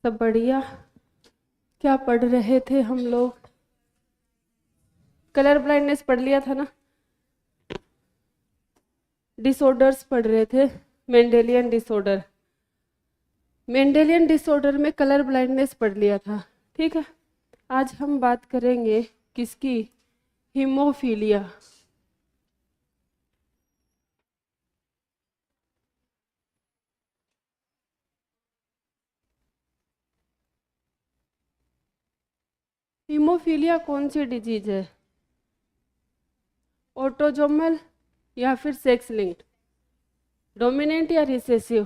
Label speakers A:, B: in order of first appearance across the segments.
A: सब बढ़िया। क्या पढ़ रहे थे हम लोग? कलर ब्लाइंडनेस पढ़ लिया था ना। डिसऑर्डर्स पढ़ रहे थे। Mendelian disorder. मेंडेलियन डिसऑर्डर में कलर ब्लाइंडनेस पढ़ लिया था। ठीक है। आज हम बात करेंगे किसकी? हीमोफीलिया। हीमोफीलिया कौन सी डिजीज है? ऑटोजोमल या फिर सेक्स लिंक्ड? डोमिनेंट या रिसेसिव?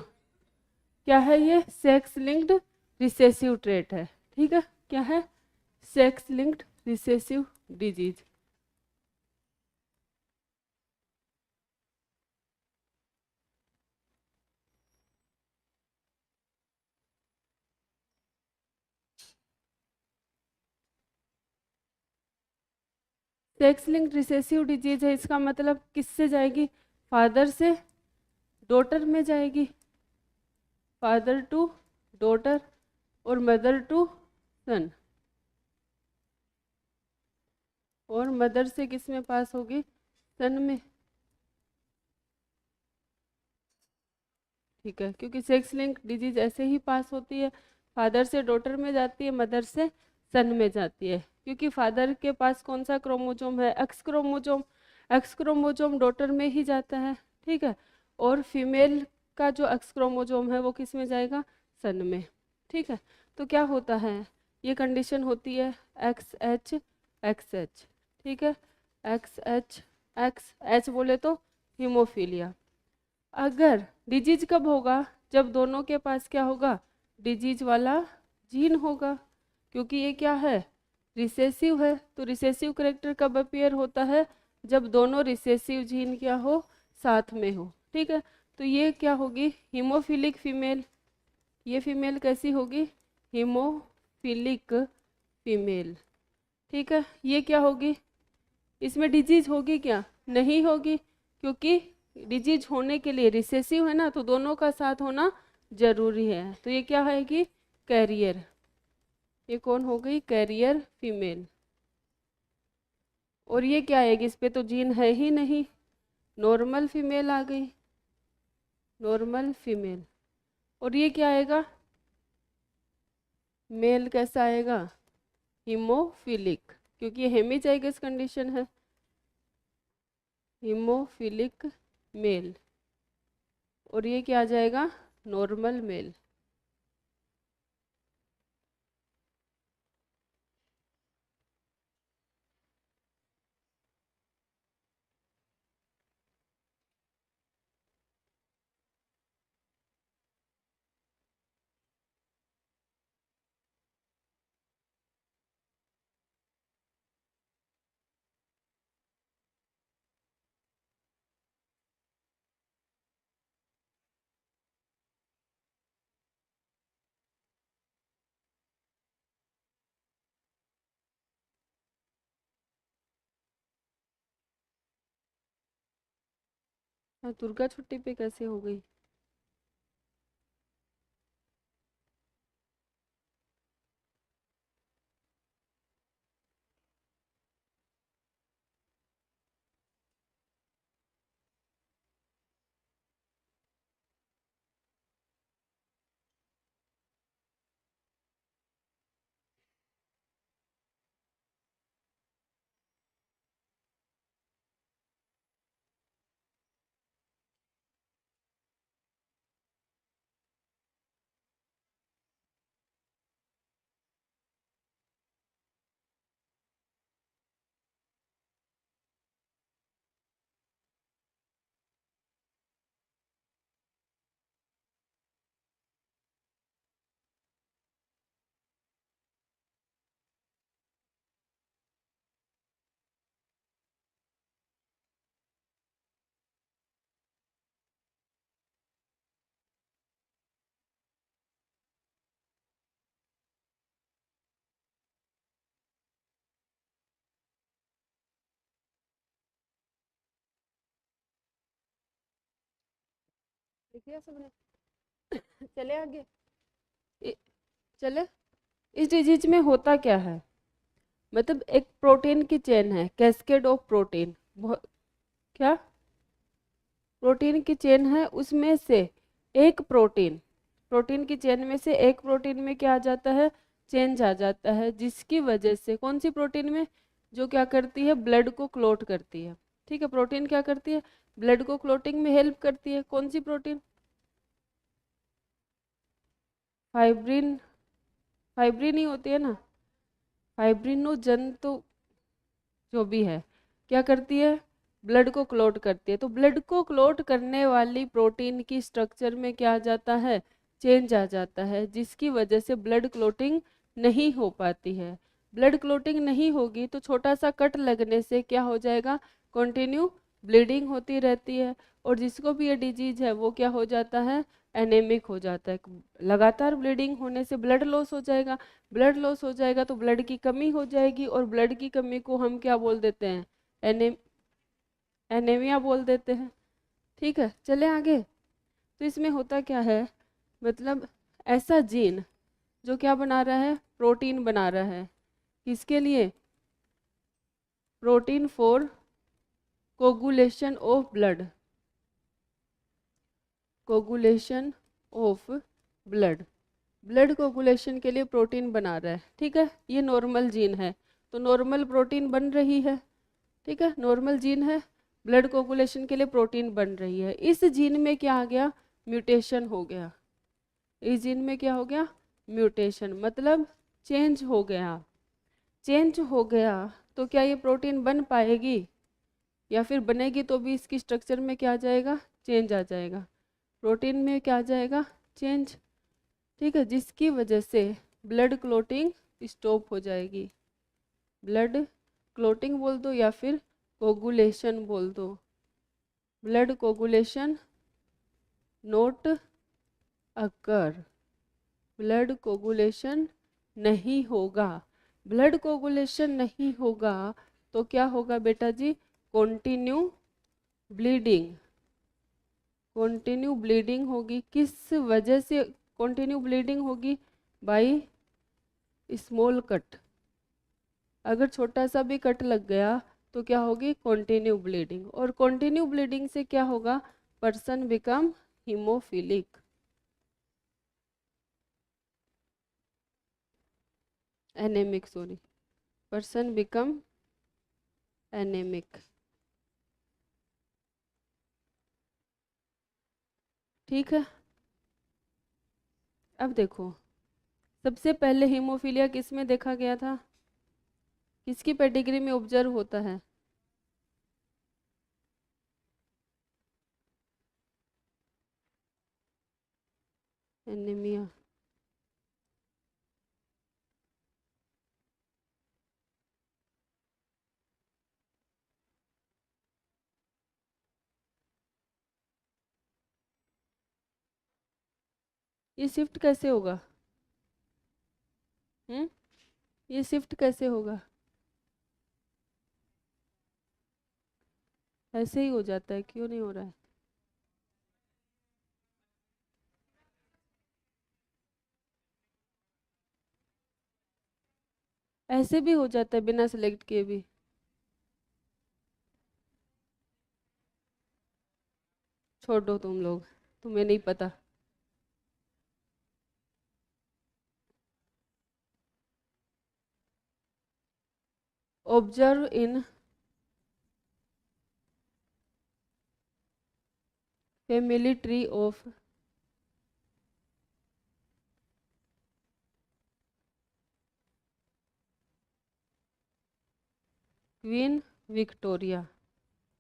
A: क्या है ये? सेक्स लिंक्ड रिसेसिव ट्रेट है। ठीक है। क्या है? Sex linked recessive disease. Sex linked recessive disease है, इसका मतलब किससे जाएगी? फादर से डॉटर में जाएगी। फादर टू डॉटर और मदर टू सन। और मदर से किस में पास होगी? सन में। ठीक है, क्योंकि सेक्स लिंक डिजीज ऐसे ही पास होती है। फादर से डॉटर में जाती है, मदर से सन में जाती है। क्योंकि फादर के पास कौन सा क्रोमोजोम है? X chromosome. X chromosome daughter में ही जाता है। ठीक है। और फीमेल का जो एक्स क्रोमोजोम है वो किस में जाएगा? सन में। ठीक है। तो क्या होता है? ये कंडीशन होती है एक्स एच एक्स एच। ठीक है। एक्स एच एक्स एच बोले तो हीमोफीलिया। अगर डिजीज कब होगा? जब दोनों के पास क्या होगा? डिजीज वाला जीन होगा। क्योंकि ये क्या है? रिसेसिव है। तो रिसेसिव करेक्टर कब अपीयर होता है? जब दोनों रिसेसिव जीन क्या हो? साथ में हो। ठीक है। तो ये क्या होगी? Haemophilic female. ये फीमेल कैसी होगी? Haemophilic female. ठीक है। ये क्या होगी? इसमें डिजीज होगी क्या? नहीं होगी, क्योंकि डिजीज होने के लिए रिसेसिव है ना, तो दोनों का साथ होना जरूरी है। तो ये क्या आएगी? कैरियर। ये कौन हो गई? Carrier female. और ये क्या आएगी? इस पे तो जीन है ही नहीं। नॉर्मल फीमेल आ गई। Normal female. और ये क्या आएगा? मेल कैसा आएगा? हीमोफिलिक, क्योंकि ये हेमीजाइगस कंडीशन है। Haemophilic male. और ये क्या आ जाएगा? Normal male. हाँ, दुर्गा छुट्टी पे कैसे हो गई? लिख लिया सबने? चले आगे। ए- चले। इस डिजीज में होता क्या है, मतलब एक प्रोटीन की चेन है, कैस्केड ऑफ प्रोटीन, क्या प्रोटीन की चेन है, उसमें से एक प्रोटीन, प्रोटीन की चेन में से एक प्रोटीन में क्या आ जाता है, चेंज आ जाता है, जिसकी वजह से कौन सी प्रोटीन में, जो क्या करती है, ब्लड को क्लोट करती है। ठीक है, प्रोटीन क्या करती है, ब्लड को क्लोटिंग में हेल्प करती है। कौन सी प्रोटीन, फाइब्रिन, फाइब्रिन ही होती है ना, फाइब्रिनोजन, तो जो भी है क्या करती है, ब्लड को क्लोट करती है। तो ब्लड को क्लोट करने वाली प्रोटीन की स्ट्रक्चर में क्या आ जाता है, चेंज आ जाता है, जिसकी वजह से ब्लड क्लोटिंग नहीं हो पाती है। ब्लड क्लोटिंग नहीं होगी तो छोटा सा कट लगने से क्या हो जाएगा, कंटिन्यू ब्लीडिंग होती रहती है, और जिसको भी ये डिजीज है वो क्या हो जाता है, एनेमिक हो जाता है। लगातार ब्लीडिंग होने से ब्लड लॉस हो जाएगा, ब्लड लॉस हो जाएगा तो ब्लड की कमी हो जाएगी, और ब्लड की कमी को हम क्या बोल देते हैं, एनीमिया बोल देते हैं। ठीक है, चले आगे। तो इसमें होता क्या है, मतलब ऐसा जीन जो क्या बना रहा है, प्रोटीन बना रहा है, किसके लिए, protein for coagulation of blood, coagulation of blood, blood coagulation के लिए प्रोटीन बना रहा है। ठीक है, ये नॉर्मल जीन है, तो नॉर्मल प्रोटीन बन रही है। ठीक है, नॉर्मल जीन है, ब्लड कोगुलेशन के लिए प्रोटीन बन रही है। इस जीन में क्या आ गया, म्यूटेशन हो गया, इस जीन में क्या हो गया, म्यूटेशन, मतलब चेंज हो गया। चेंज हो गया तो क्या ये प्रोटीन बन पाएगी, या फिर बनेगी तो भी इसकी स्ट्रक्चर में क्या आ जाएगा, चेंज आ जाएगा, प्रोटीन में क्या आ जाएगा, चेंज। ठीक है, जिसकी वजह से ब्लड क्लोटिंग स्टॉप हो जाएगी, ब्लड क्लोटिंग बोल दो या फिर कोगुलेशन बोल दो, ब्लड कोगुलेशन नोट अकर, ब्लड कोगुलेशन नहीं होगा। ब्लड कोगुलेशन नहीं होगा तो क्या होगा बेटा जी, कॉन्टिन्यू ब्लीडिंग, कॉन्टिन्यू ब्लीडिंग होगी। किस वजह से कॉन्टिन्यू ब्लीडिंग होगी, बाई स्मॉल कट, अगर छोटा सा भी कट लग गया तो क्या होगी, कॉन्टिन्यू ब्लीडिंग, और कॉन्टिन्यू ब्लीडिंग से क्या होगा, person become haemophilic, anaemic, sorry, person become anaemic. ठीक है, अब देखो, सबसे पहले हीमोफीलिया किस में देखा गया था, किसकी पेडिग्री में ऑब्जर्व होता है, एनीमिया, ये शिफ्ट कैसे होगा, ये शिफ्ट कैसे होगा, ऐसे ही हो जाता है, क्यों नहीं हो रहा है, ऐसे भी हो जाता है बिना सेलेक्ट किए भी। छोड़ो तुम लोग, तुम्हें नहीं पता। Observe in family tree of queen Victoria,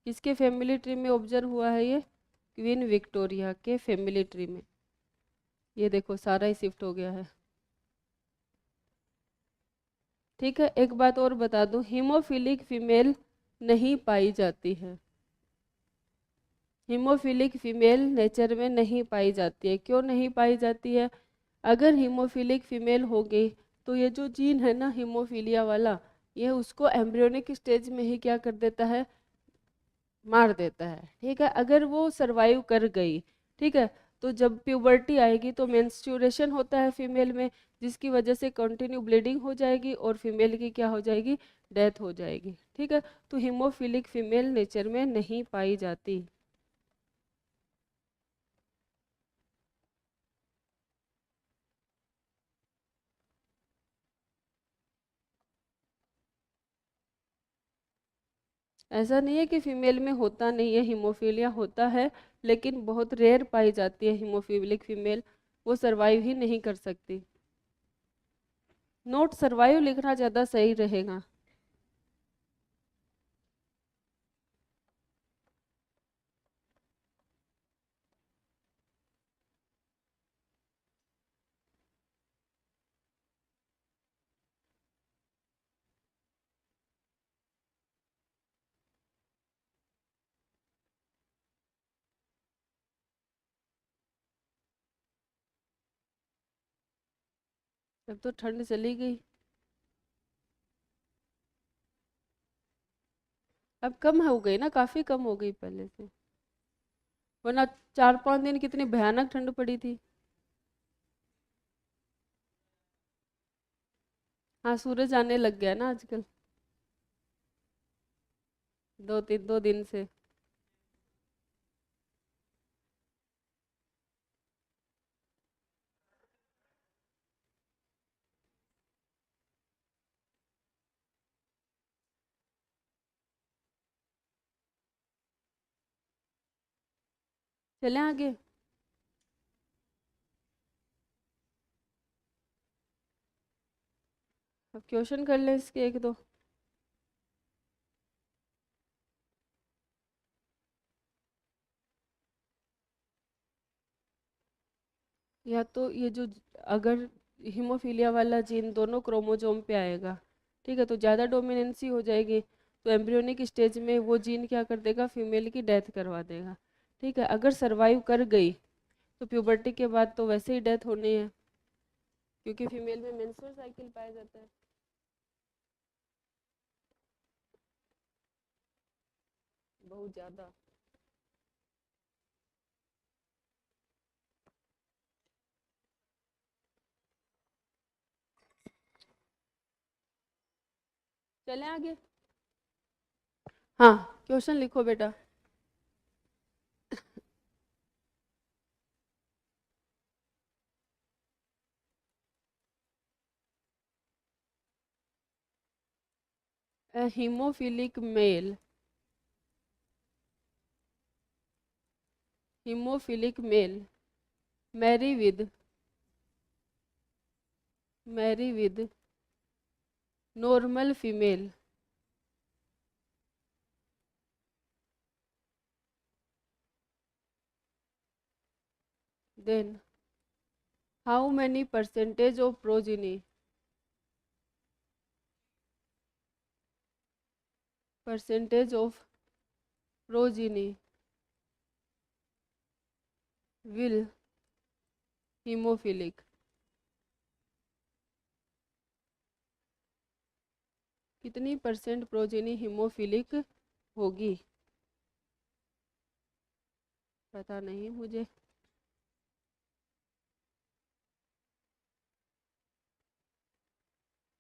A: किसके फैमिली ट्री में ऑब्जर्व हुआ है ये, क्वीन विक्टोरिया के फैमिली ट्री में। ये देखो सारा ही शिफ्ट हो गया है। ठीक है, एक बात और बता दूं, हीमोफिलिक फीमेल नहीं पाई जाती है, हीमोफिलिक फीमेल नेचर में नहीं पाई जाती है। क्यों नहीं पाई जाती है, अगर हीमोफिलिक फीमेल हो गई तो ये जो जीन है ना हीमोफीलिया वाला, ये उसको एम्ब्रियोनिक स्टेज में ही क्या कर देता है, मार देता है। ठीक है, अगर वो सरवाइव कर गई, ठीक है, तो जब प्यूबर्टी आएगी तो मेंस्ट्रुएशन होता है फीमेल में, जिसकी वजह से कंटिन्यू ब्लीडिंग हो जाएगी और फीमेल की क्या हो जाएगी, डेथ हो जाएगी। ठीक है, तो हीमोफिलिक फीमेल नेचर में नहीं पाई जाती। ऐसा नहीं है कि फीमेल में होता नहीं है, हीमोफीलिया होता है, लेकिन बहुत रेयर पाई जाती है हीमोफिलिक फीमेल, वो सरवाइव ही नहीं कर सकती। नोट सरवाइव लिखना ज़्यादा सही रहेगा। अब तो ठंड चली गई, अब कम हो गई ना, काफ़ी कम हो गई पहले से, वरना 4-5 दिन कितनी भयानक ठंड पड़ी थी। हाँ, सूरज आने लग गया ना आजकल, 2 दिन से। चलें आगे। अब क्वेश्चन कर लें इसके एक दो। या तो ये जो, अगर हीमोफीलिया वाला जीन दोनों क्रोमोजोम पे आएगा, ठीक है, तो ज़्यादा डोमिनेंसी हो जाएगी, तो एम्ब्रियोनिक स्टेज में वो जीन क्या कर देगा, फीमेल की डेथ करवा देगा। ठीक है, अगर सरवाइव कर गई तो प्यूबर्टी के बाद तो वैसे ही डेथ होनी है, क्योंकि फीमेल में मेंस्ट्रुअल साइकिल पाया जाता है। बहुत ज़्यादा। चलें आगे। हाँ, क्वेश्चन लिखो बेटा। A hemophilic male, hemophilic male marry with normal female, then how many percentage of progeny will hemophilic, कितनी परसेंट प्रोजेनी हीमोफिलिक होगी, पता नहीं मुझे।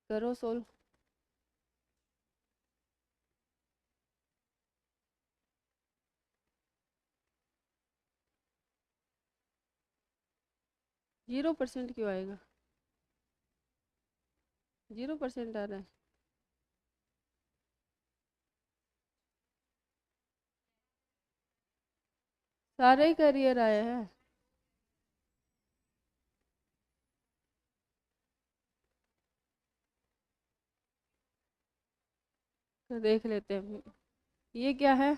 A: करो सोल्व। जीरो परसेंट क्यों आएगा, 0% आ रहा है। सारे ही करियर आए हैं। तो देख लेते हैं, ये क्या है,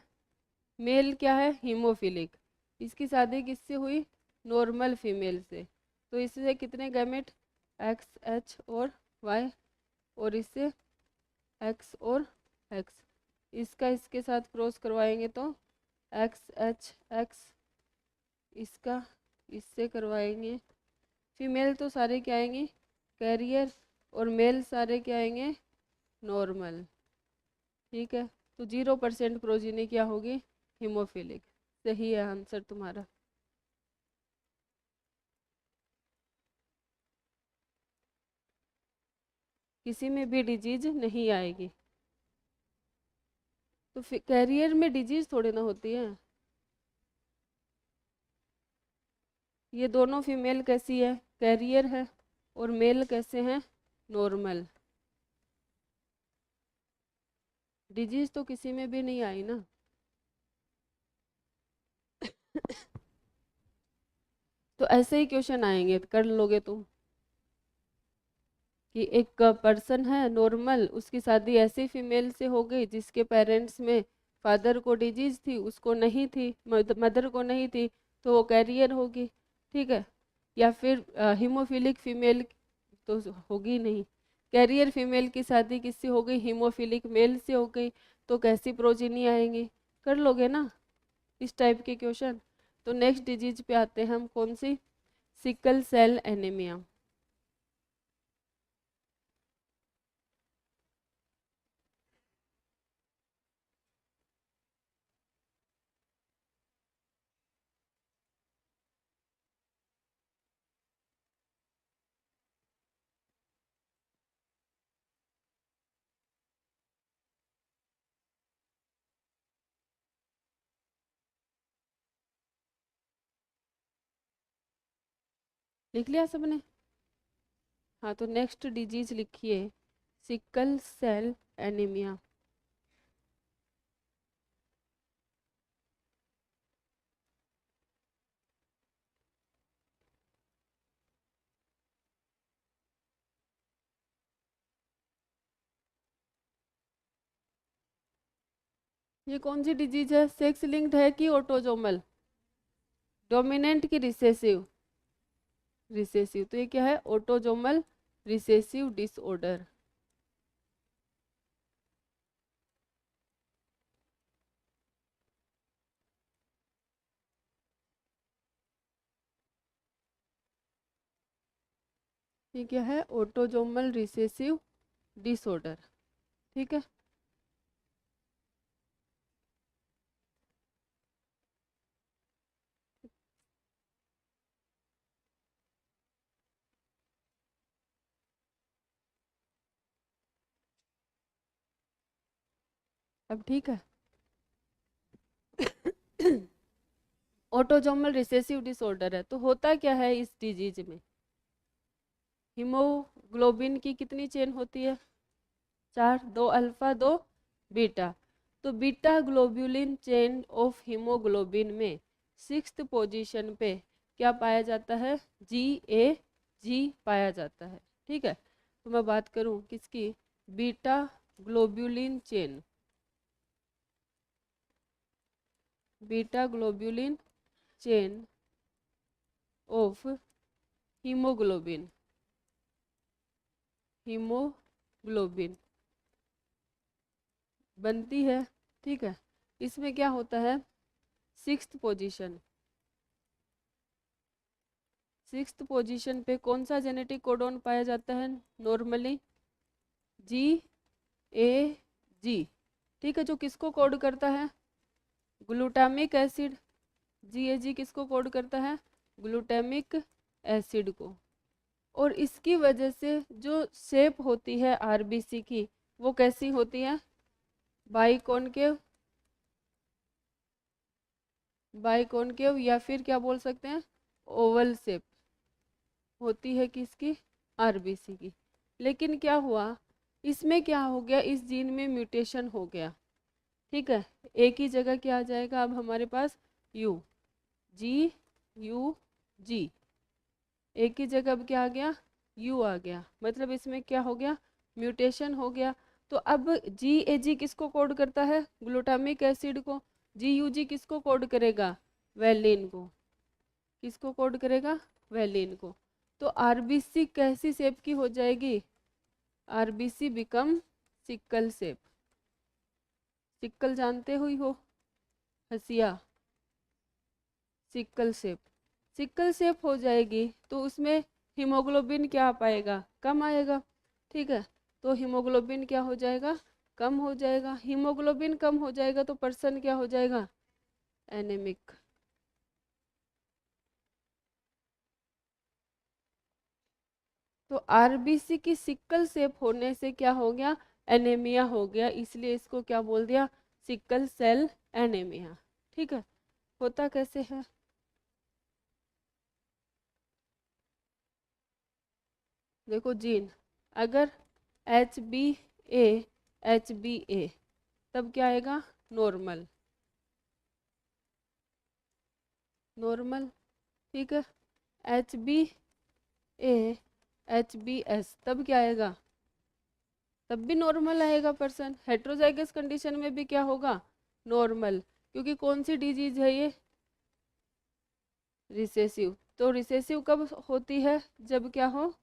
A: मेल क्या है, हीमोफिलिक, इसकी शादी किससे हुई, नॉर्मल फीमेल से, तो इससे कितने गैमेट, एक्स एच और वाई, और इससे एक्स और एक्स, इसका इसके साथ क्रॉस करवाएंगे तो एक्स एच एक्स, इसका इससे करवाएंगे, फीमेल तो सारे क्या आएंगे, कैरियर, और मेल सारे क्या आएंगे, नॉर्मल। ठीक है, तो 0% प्रोजीनी क्या होगी, हीमोफिलिक। सही है आंसर तुम्हारा। किसी में भी डिजीज नहीं आएगी। तो कैरियर में डिजीज थोड़ी ना होती है। ये दोनों फीमेल कैसी है, कैरियर है, और मेल कैसे हैं, नॉर्मल। डिजीज तो किसी में भी नहीं आई ना। तो ऐसे ही क्वेश्चन आएंगे, कर लोगे तुम, कि एक पर्सन है नॉर्मल, उसकी शादी ऐसी फीमेल से हो गई जिसके पेरेंट्स में फादर को डिजीज थी, उसको नहीं थी, मदर को नहीं थी, तो वो कैरियर होगी। ठीक है। या फिर हीमोफिलिक फीमेल, तो होगी नहीं। कैरियर फीमेल की शादी किससे हो गई, हीमोफिलिक मेल से हो गई, तो कैसी प्रोजीनी आएंगी। कर लोगे ना इस टाइप के क्वेश्चन। तो नेक्स्ट डिजीज पे आते हैं हम, कौन सी, सिकल सेल एनीमिया। लिख लिया सबने। हाँ, तो नेक्स्ट डिजीज लिखिए, सिकल सेल एनीमिया। ये कौन सी डिजीज है, सेक्स लिंक्ड है कि ऑटोजोमल, डोमिनेंट की रिसेसिव, रिसेसिव, तो ये क्या है, ऑटोजोमल रिसेसिव डिसऑर्डर। ये क्या है, ऑटोजोमल रिसेसिव डिसऑर्डर। ठीक है। अब ठीक है। ऑटोजोमल रिसेसिव डिसऑर्डर है, तो होता क्या है इस डिजीज में, हीमोग्लोबिन की कितनी चेन होती है, 4, 2 अल्फा 2 बीटा। तो beta globulin chain of haemoglobin में 6th पोजीशन पे क्या पाया जाता है, GAG पाया जाता है। ठीक है। तो मैं बात करूं किसकी, beta globulin chain, beta globulin chain of haemoglobin, haemoglobin बनती है। ठीक है। इसमें क्या होता है, 6th पोजीशन, 6th पोजीशन पे कौन सा जेनेटिक कोडोन पाया जाता है, नॉर्मली GAG। ठीक है। जो किसको कोड करता है, ग्लूटामिक एसिड। GAG किसको कोड करता है, ग्लूटामिक एसिड को। और इसकी वजह से जो शेप होती है आरबीसी की, वो कैसी होती है, बाइकॉनकेव, बाइकॉनकेव, या फिर क्या बोल सकते हैं, ओवल शेप होती है किसकी, आरबीसी की। लेकिन क्या हुआ, इसमें क्या हो गया, इस जीन में म्यूटेशन हो गया। ठीक है। एक ही जगह क्या आ जाएगा अब हमारे पास, यू, GUG, एक ही जगह अब क्या आ गया, यू आ गया, मतलब इसमें क्या हो गया, म्यूटेशन हो गया। तो अब GAG किसको कोड करता है, ग्लूटामिक एसिड को। GUG किसको कोड करेगा, वैलिन को। किसको कोड करेगा, वैलिन को। तो आरबीसी कैसी शेप की हो जाएगी, RBC become sickle shape. Sickle जानते हुई हो, हसिया, सिक्कल शेप, सिक्कल शेप हो जाएगी, तो उसमें हीमोग्लोबिन क्या आ पाएगा, कम आएगा। ठीक है। तो हीमोग्लोबिन क्या हो जाएगा, कम हो जाएगा। हीमोग्लोबिन कम हो जाएगा तो पर्सन क्या हो जाएगा, एनेमिक। तो आरबीसी की सिक्कल सेप होने से क्या हो गया, एनीमिया हो गया, इसलिए इसको क्या बोल दिया, सिक्कल सेल एनीमिया। ठीक है, होता कैसे है, देखो जीन, अगर ए एच बी ए तब क्या आएगा, नॉर्मल, नॉर्मल। ठीक है, ए एच बी एस तब क्या आएगा, तब भी नॉर्मल आएगा पर्सन। हेट्रोजाइगस कंडीशन में भी क्या होगा, नॉर्मल, क्योंकि कौन सी डिजीज है ये, रिसेसिव। तो रिसेसिव कब होती है, जब क्या हो,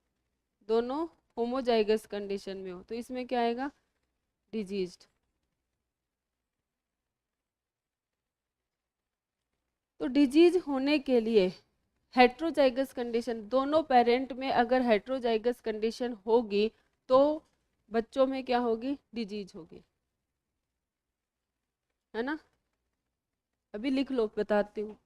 A: दोनों होमोजाइगस कंडीशन में हो, तो इसमें क्या आएगा, डिजीज्ड। तो डिजीज होने के लिए हेट्रोजाइगस कंडीशन, दोनों पेरेंट में अगर हेट्रोजाइगस कंडीशन होगी तो बच्चों में क्या होगी, डिजीज होगी, है ना। अभी लिख लो, बताती हूँ।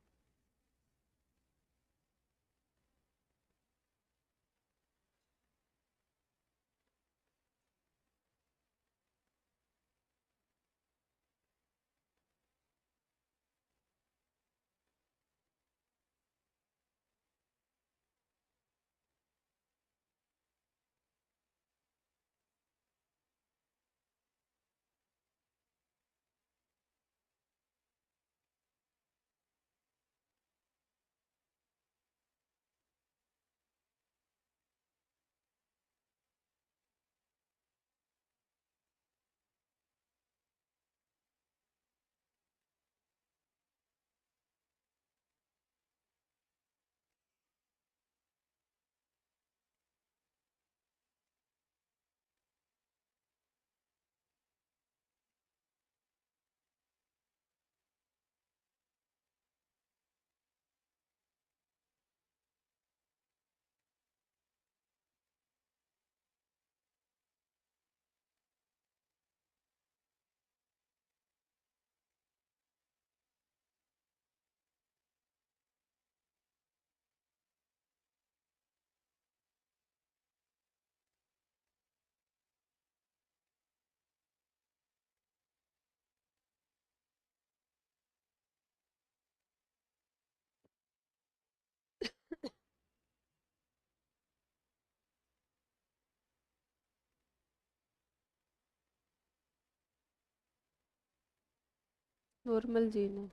A: नॉर्मल जीन है,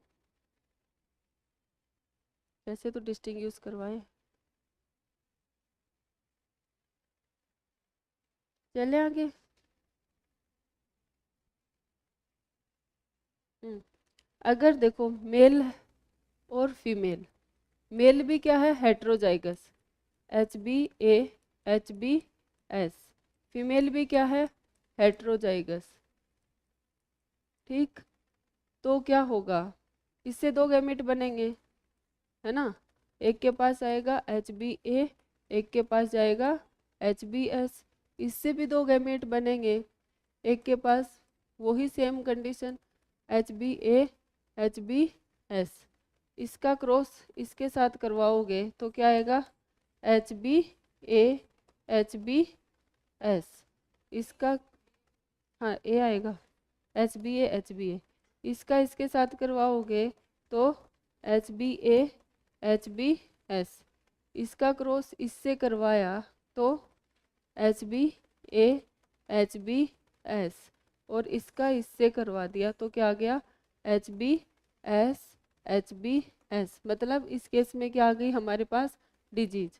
A: वैसे तो डिस्टिंग्विश करवाए। चले आगे। अगर देखो मेल और फीमेल, मेल भी क्या है, heterozygous, H B H B S, female भी क्या है, हेट्रोजाइगस। ठीक, तो क्या होगा, इससे दो गैमेट बनेंगे, है ना। एक के पास आएगा एच बी ए, एक के पास जाएगा एच बी एस, इससे भी दो गैमेट बनेंगे, एक के पास वही same condition H B S, इसका क्रॉस इसके साथ करवाओगे तो क्या आएगा, ए एच बी एस, इसका, हाँ ए आएगा, एच बी ए, इसका इसके साथ करवाओगे तो एच बी एस, इसका क्रॉस इससे करवाया तो एच एच बी एस, और इसका इससे करवा दिया तो क्या आ गया, H B S H B S, मतलब इस केस में क्या आ गई हमारे पास, डिजीज।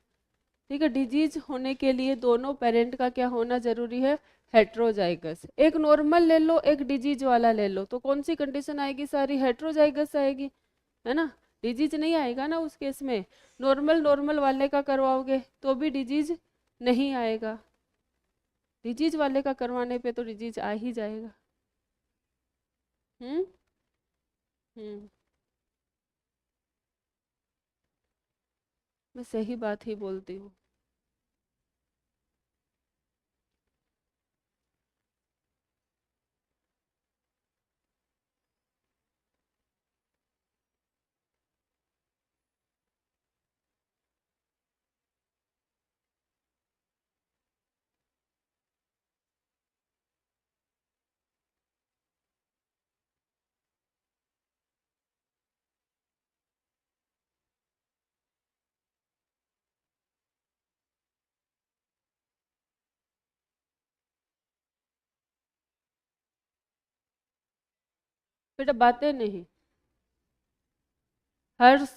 A: ठीक है, डिजीज होने के लिए दोनों पेरेंट का क्या होना जरूरी है, हेट्रोजाइगस। एक नॉर्मल ले लो, एक डिजीज वाला ले लो, तो कौन सी कंडीशन आएगी, सारी हेट्रोजाइगस आएगी, है ना। डिजीज नहीं आएगा ना उस केस में, नॉर्मल नॉर्मल वाले का करवाओगे तो भी डिजीज नहीं आएगा, डिजीज वाले का करवाने पे तो डिजीज आ ही जाएगा। हम्म हम्म मैं सही बात ही बोलती हूँ। बेटा बातें नहीं, हर्ष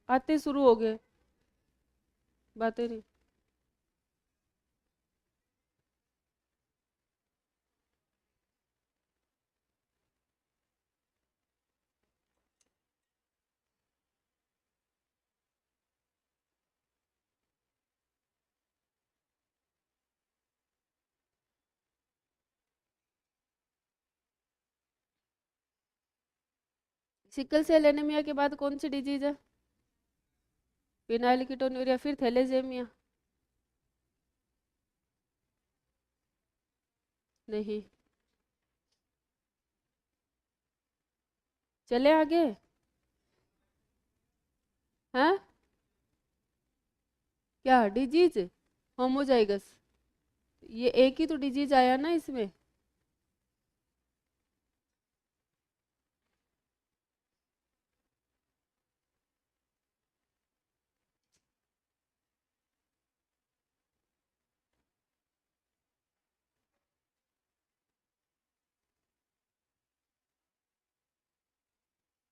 A: आते शुरू हो गए, बातें नहीं। सिकल सेल एनीमिया के बाद कौन सी डिजीज है? फिनाइलकीटोन्यूरिया, फिर थैलेसेमिया? नहीं। चले आगे। हैं? क्या डिजीज? होमोजाइगस, ये एक ही तो डिजीज आया ना इसमें।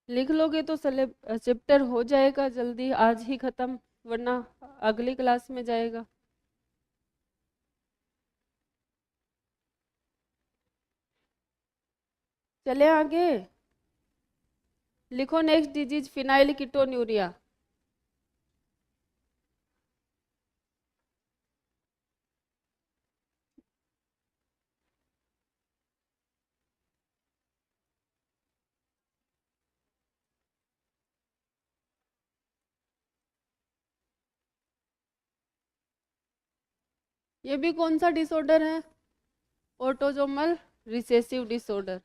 A: लिख लोगे तो चैप्टर हो जाएगा जल्दी, आज ही खत्म, वरना अगली क्लास में जाएगा। चले आगे, लिखो नेक्स्ट डिजीज फिनाइलकीटोन्यूरिया। ये भी कौन सा डिसऑर्डर है? Autosomal recessive disorder.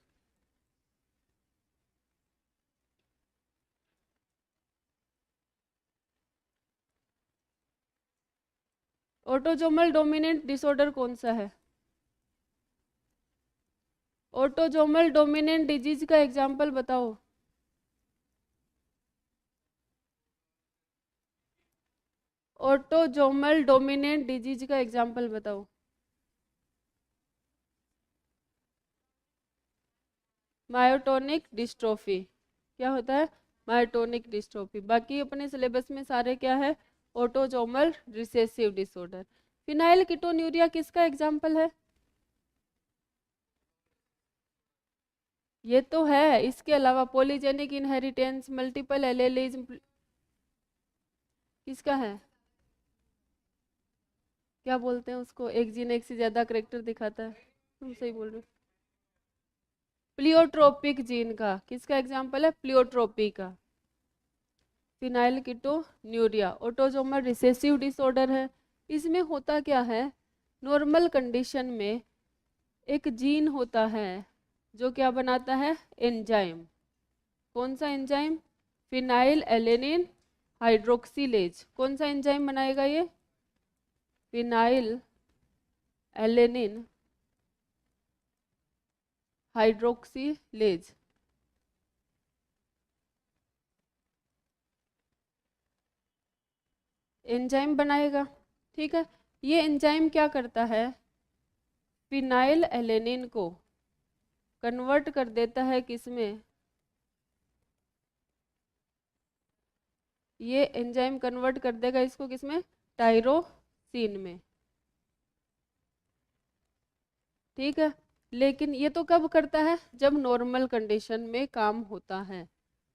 A: Autosomal dominant disorder कौन सा है? ऑटोसोमल डोमिनेंट डिजीज का एग्जाम्पल बताओ। ऑटोसोमल डोमिनेंट डिजीज का एग्जाम्पल बताओ। मायोटोनिक डिस्ट्रोफी, क्या होता है? Myotonic dystrophy. बाकी अपने सिलेबस में सारे क्या है? Autosomal recessive disorder. फिनाइलकीटोन्यूरिया किसका एग्जाम्पल है? ये तो है, इसके अलावा पॉलीजेनिक इनहेरिटेंस, मल्टीपल एलेलिज्म किसका है? क्या बोलते हैं उसको, एक जीन एक से ज्यादा करेक्टर दिखाता है। तुम सही बोल रहे हो। प्लियोट्रोपिक जीन का, किसका एग्जाम्पल है? प्लियोट्रोपी का। फिनाइलकीटोन्यूरिया ऑटोसोमल रिसेसिव डिसऑर्डर है। इसमें होता क्या है, नॉर्मल कंडीशन में एक जीन होता है जो क्या बनाता है? एंजाइम। कौन सा एंजाइम? Phenyl alanine hydroxylase. कौन सा एंजाइम बनाएगा ये? Phenyl alanine hydroxylase. एंजाइम बनाएगा, ठीक है। ये एंजाइम क्या करता है? फिनाइल एलेनिन को कन्वर्ट कर देता है किसमें? ये एंजाइम कन्वर्ट कर देगा इसको किसमें? टायरोसिन में, ठीक है। लेकिन ये तो कब करता है? जब नॉर्मल कंडीशन में काम होता है।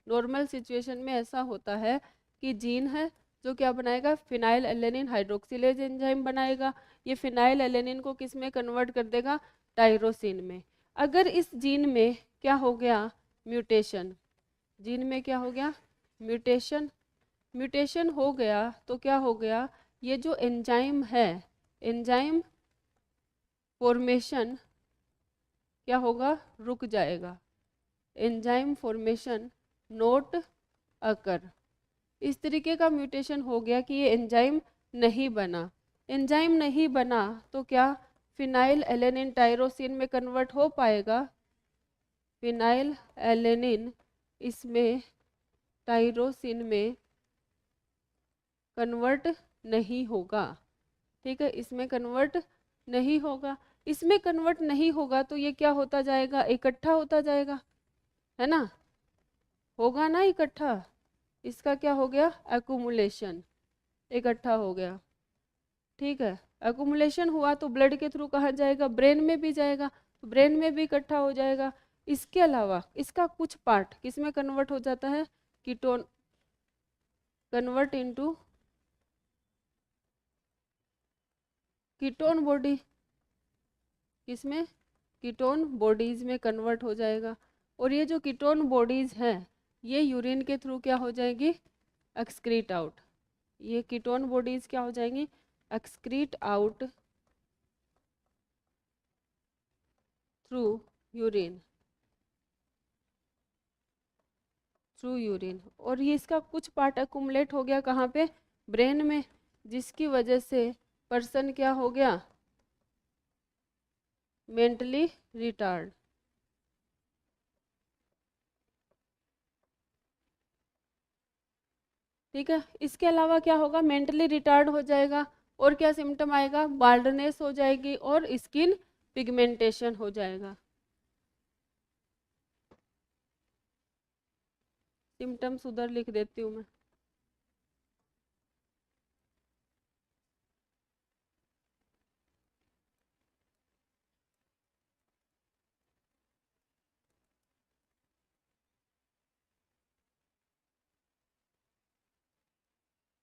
A: नॉर्मल सिचुएशन में ऐसा होता है कि जीन है जो क्या बनाएगा? फिनाइल एलेनिन हाइड्रोक्सिलेज एंजाइम बनाएगा। ये फिनाइल एलेनिन को किस में कन्वर्ट कर देगा? टायरोसिन में। अगर इस जीन में क्या हो गया? म्यूटेशन। जीन में क्या हो गया? म्यूटेशन। म्यूटेशन हो गया तो क्या हो गया? ये जो एंजाइम है, एंजाइम फॉर्मेशन क्या होगा? रुक जाएगा। एंजाइम फॉर्मेशन नोट अकर। इस तरीके का म्यूटेशन हो गया कि ये एंजाइम नहीं बना। एंजाइम नहीं बना तो क्या फिनाइल एलेनिन टायरोसिन में कन्वर्ट हो पाएगा? फिनाइल एलेनिन इसमें टायरोसिन में कन्वर्ट नहीं होगा, ठीक है। इसमें कन्वर्ट नहीं होगा। इसमें कन्वर्ट नहीं होगा तो ये क्या होता जाएगा? इकट्ठा होता जाएगा, है ना, होगा ना इकट्ठा, इसका क्या हो गया, एक्यूमुलेशन, इकट्ठा हो गया। ठीक है, एक्यूमुलेशन हुआ तो ब्लड के थ्रू कहाँ जाएगा, ब्रेन में भी जाएगा, तो ब्रेन में भी इकट्ठा हो जाएगा। इसके अलावा इसका कुछ पार्ट किस में कन्वर्ट हो जाता है, ketone, convert into ketone body, किसमें, कीटोन बॉडीज में कन्वर्ट हो जाएगा। और ये जो कीटोन बॉडीज हैं ये यूरिन के थ्रू क्या हो जाएगी, एक्सक्रीट आउट। ये कीटोन बॉडीज क्या हो जाएंगी, excrete out through urine, through urine. और ये इसका कुछ पार्ट अकुमुलेट हो गया कहाँ पे, ब्रेन में, जिसकी वजह से पर्सन क्या हो गया, मेंटली रिटार्ड। ठीक है, इसके अलावा क्या होगा, मेंटली रिटार्ड हो जाएगा, और क्या सिम्टम आएगा, बाल्डनेस हो जाएगी और स्किन पिगमेंटेशन हो जाएगा। सिम्टम्स उधर लिख देती हूँ मैं।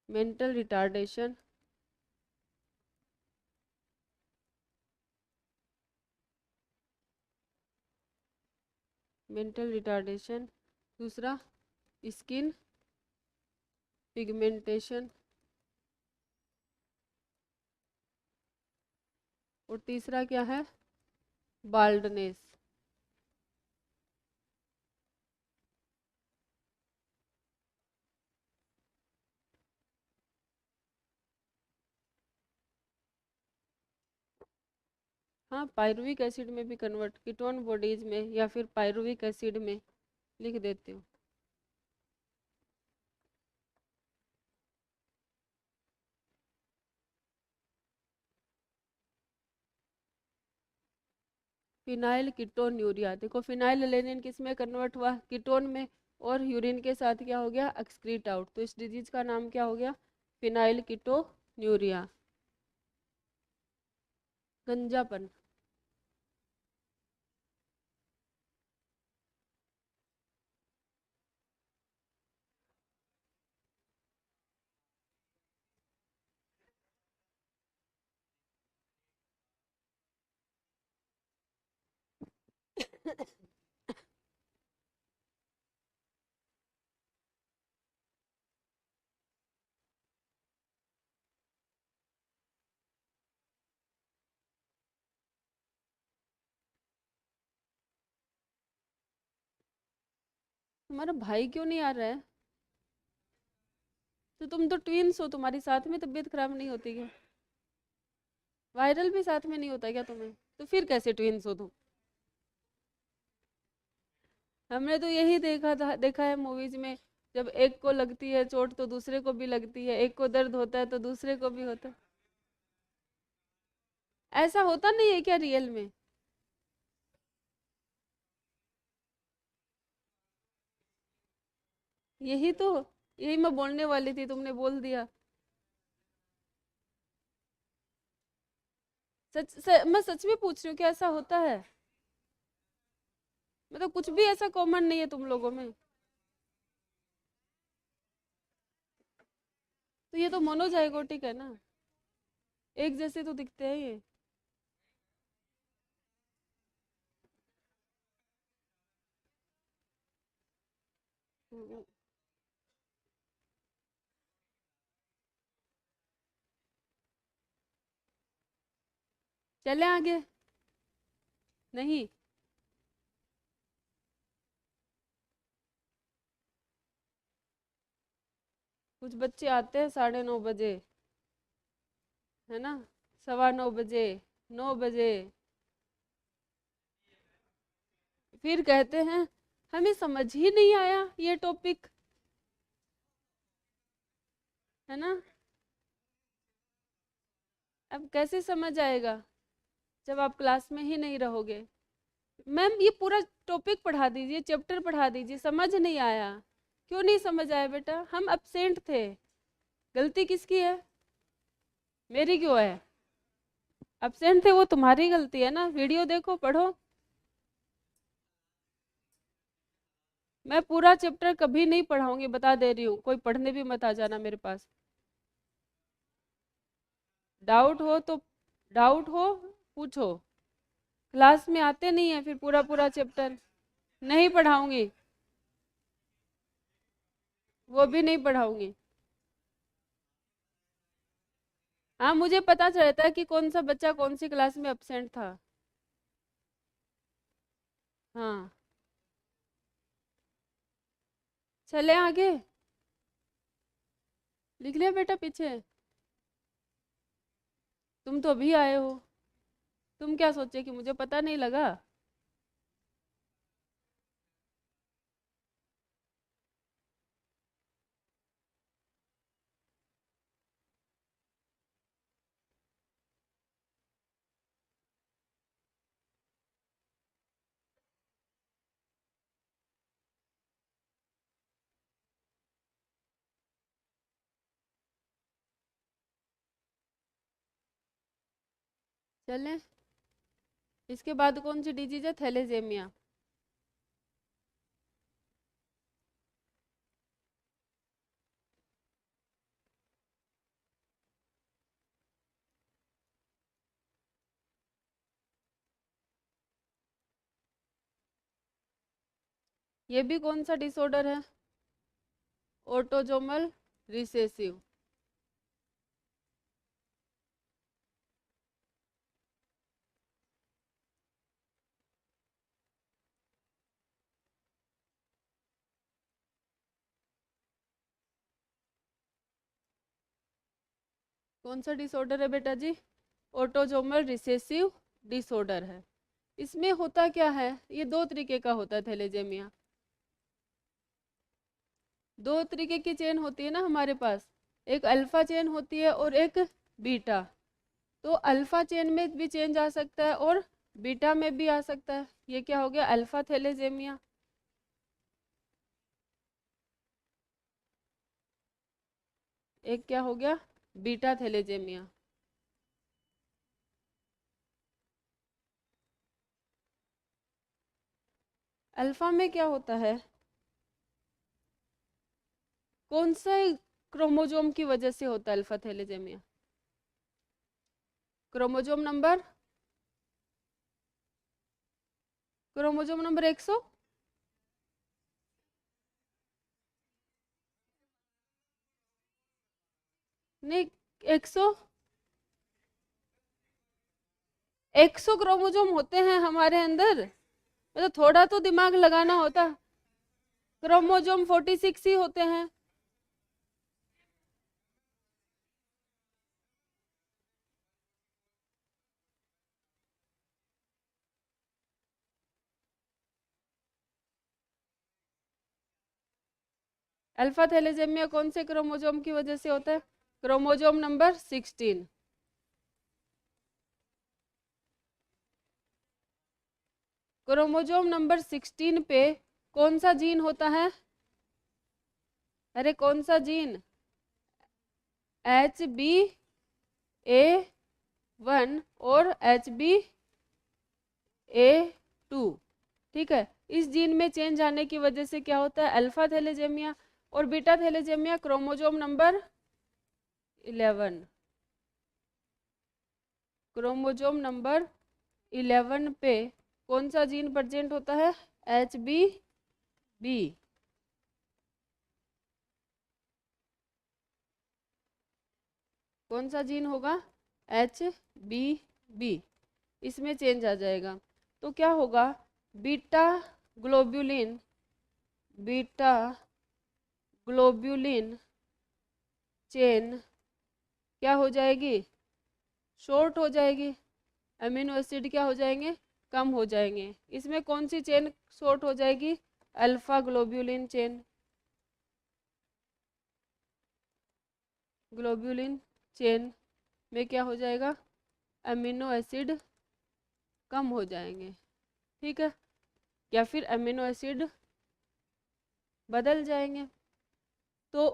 A: मेंटल रिटार्डेशन, मेंटल रिटार्डेशन, दूसरा स्किन पिगमेंटेशन, और तीसरा क्या है, बाल्डनेस। हाँ, पायरुविक एसिड में भी कन्वर्ट, कीटोन बॉडीज में या फिर पायरुविक एसिड में लिख देती हूँ। फिनाइल कीटोन यूरिया, देखो फिनाइल एलेनिन किस में कन्वर्ट हुआ, कीटोन में, और यूरिन के साथ क्या हो गया, एक्सक्रीट आउट। तो इस डिजीज का नाम क्या हो गया, फिनाइल कीटोन्यूरिया, गंजापन। तुम्हारा भाई क्यों नहीं आ रहा है, तो तुम तो ट्विंस हो, तुम्हारी साथ में तबीयत खराब नहीं होती क्या, वायरल भी साथ में नहीं होता क्या तुम्हें, तो फिर कैसे ट्विंस हो तुम। हमने तो यही देखा था, देखा है मूवीज में, जब एक को लगती है चोट तो दूसरे को भी लगती है, एक को दर्द होता है तो दूसरे को भी होता है। ऐसा होता नहीं है क्या रियल में, यही तो, यही मैं बोलने वाली थी, तुमने बोल दिया। मैं सच में पूछ रही हूँ, क्या ऐसा होता है, मतलब कुछ भी ऐसा कॉमन नहीं है तुम लोगों में, तो ये तो मोनोजाइगोटिक है ना, एक जैसे तो दिखते हैं ये। हम्म, चले आगे, नहीं, कुछ बच्चे आते हैं 9:30 बजे, है ना, 9:15 बजे, 9 बजे, फिर कहते हैं हमें समझ ही नहीं आया ये टॉपिक, है ना। अब कैसे समझ आएगा जब आप क्लास में ही नहीं रहोगे। मैम ये पूरा टॉपिक पढ़ा दीजिए, चैप्टर पढ़ा दीजिए, समझ नहीं आया। क्यों नहीं समझ आया बेटा? हम अब्सेंट थे, गलती किसकी है? मेरी क्यों है? अब्सेंट थे वो तुम्हारी गलती है ना। वीडियो देखो, पढ़ो। मैं पूरा चैप्टर कभी नहीं पढ़ाऊंगी, बता दे रही हूँ। कोई पढ़ने भी मत आ जाना मेरे पास। डाउट हो तो डाउट हो पूछो। क्लास में आते नहीं है फिर पूरा पूरा चैप्टर। नहीं पढ़ाऊंगी, वो भी नहीं पढ़ाऊंगी। हाँ, मुझे पता चलता है कि कौन सा बच्चा कौन सी क्लास में अब्सेंट था। हाँ, चले आगे। लिख लिया बेटा पीछे? तुम तो अभी आए हो, तुम क्या सोचे कि मुझे पता नहीं लगा? चलें। इसके बाद कौन सी डिजीज है? थैलेजेमिया। ये भी कौन सा डिसऑर्डर है? Autosomal recessive. कौन सा डिसऑर्डर है बेटा जी? ऑटोजोमल रिसेसिव डिसऑर्डर है। इसमें होता क्या है? ये दो तरीके का होता है थैलेजेमिया। दो तरीके की चेन होती है ना हमारे पास। एक अल्फा चेन होती है और एक बीटा। तो अल्फा चेन में भी चेंज आ सकता है और बीटा में भी आ सकता है। ये क्या हो गया? अल्फा थैलेजेमिया। एक क्या हो गया? बीटा थैलेजेमिया। अल्फा में क्या होता है? कौन सा क्रोमोजोम की वजह से होता है alpha thalassemia? Chromosome number, chromosome number 100। नहीं, 100, 100 क्रोमोजोम होते हैं हमारे अंदर। मतलब थोड़ा तो दिमाग लगाना होता। क्रोमोजोम 46 ही होते हैं। अल्फा थैलेजेमिया कौन से क्रोमोजोम की वजह से होता है? Chromosome number 16। क्रोमोजोम नंबर 16 पे कौन सा जीन होता है? अरे कौन सा जीन? HbA1 और HbA2। ठीक है, इस जीन में चेंज आने की वजह से क्या होता है? Alpha thalassemia. और beta thalassemia chromosome number 11। Chromosome number 11 पे कौन सा जीन प्रेजेंट होता है? HbB। कौन सा जीन होगा? HbB। इसमें चेंज आ जाएगा तो क्या होगा? Beta globulin, beta globulin chain क्या हो जाएगी? शॉर्ट हो जाएगी। अमीनो एसिड क्या हो जाएंगे? कम हो जाएंगे। इसमें कौन सी चेन शॉर्ट हो जाएगी? Alpha globulin chain. Globulin chain में क्या हो जाएगा? अमीनो एसिड कम हो जाएंगे। ठीक है, या फिर अमीनो एसिड बदल जाएंगे। तो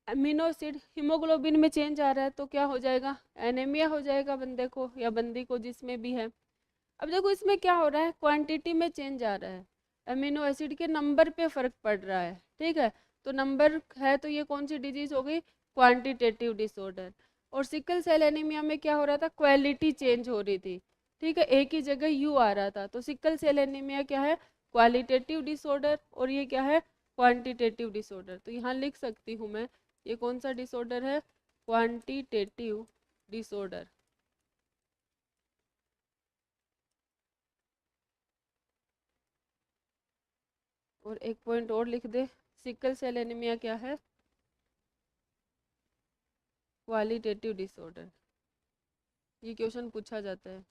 A: अमीनो एसिड हीमोग्लोबिन में चेंज आ रहा है तो क्या हो जाएगा, एनीमिया हो जाएगा बंदे को या बंदी को, जिसमें भी है। अब देखो इसमें क्या हो रहा है, क्वांटिटी में चेंज आ रहा है, अमीनो एसिड के नंबर पे फर्क पड़ रहा है। ठीक है, तो नंबर है तो ये कौन सी डिजीज हो गई, क्वांटिटेटिव डिसऑर्डर। और सिकल सेल एनीमिया में क्या हो रहा था, क्वालिटी चेंज हो रही थी। ठीक है, एक ही जगह यू आ रहा था। तो सिकल सेल एनीमिया क्या है, क्वालिटेटिव डिसऑर्डर, और ये क्या है, क्वांटिटेटिव डिसऑर्डर। तो यहाँ लिख सकती हूँ मैं, ये कौन सा डिसऑर्डर है, क्वांटिटेटिव डिसऑर्डर। और एक पॉइंट और लिख दे, सिकल सेल एनीमिया क्या है, क्वालिटेटिव डिसऑर्डर। ये क्वेश्चन पूछा जाता है।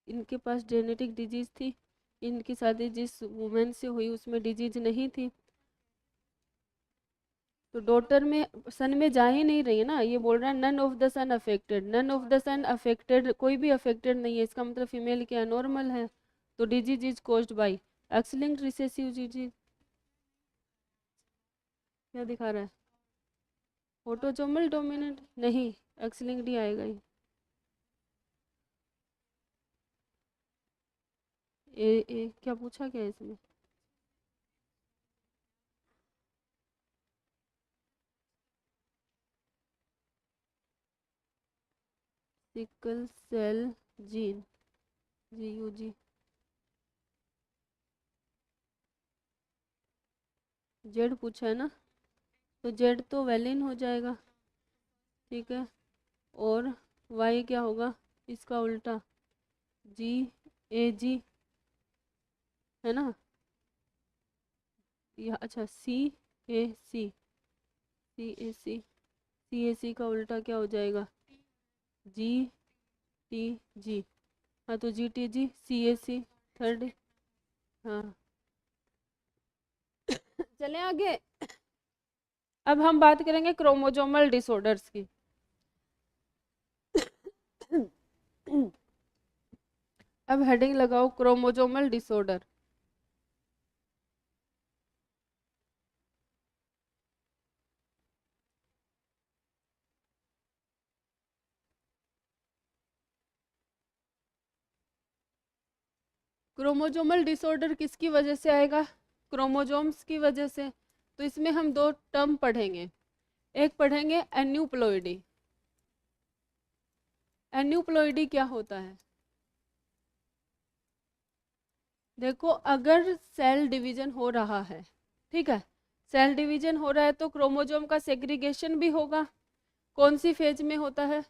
A: इनके पास जेनेटिक डिजीज थी, इनकी शादी जिस वुमेन से हुई उसमें डिजीज नहीं थी, तो डॉटर में सन में जा ही नहीं रही है ना। ये बोल रहा है none of the son affected, none of the son affected, कोई भी अफेक्टेड नहीं है, इसका मतलब फीमेल क्या नॉर्मल है। तो disease is caused by X linked recessive disease. क्या दिखा रहा है, ऑटोसोमल डोमिनेंट नहीं, एक्स लिंक्ड ही आएगा ये। क्या पूछा क्या है इसमें, sickle cell gene, GUG, Z पूछा है ना, तो जेड तो वेलिन हो जाएगा। ठीक है, और वाई क्या होगा, इसका उल्टा GAG, है ना, या अच्छा CAC का उल्टा क्या हो जाएगा, GTG। हाँ तो GTG CAC थर्ड। हाँ चलें आगे। अब हम बात करेंगे क्रोमोजोमल डिसऑर्डर्स की। अब हेडिंग लगाओ क्रोमोजोमल डिसऑर्डर। क्रोमोजोमल डिसऑर्डर किसकी वजह से आएगा, क्रोमोजोम्स की वजह से। तो इसमें हम दो टर्म पढ़ेंगे, एक पढ़ेंगे एन्यूप्लॉइडी। एन्यूप्लॉइडी क्या होता है, देखो अगर सेल डिवीजन हो रहा है, ठीक है, सेल डिवीजन हो रहा है तो क्रोमोजोम का सेग्रीगेशन भी होगा। कौन सी फेज में होता है,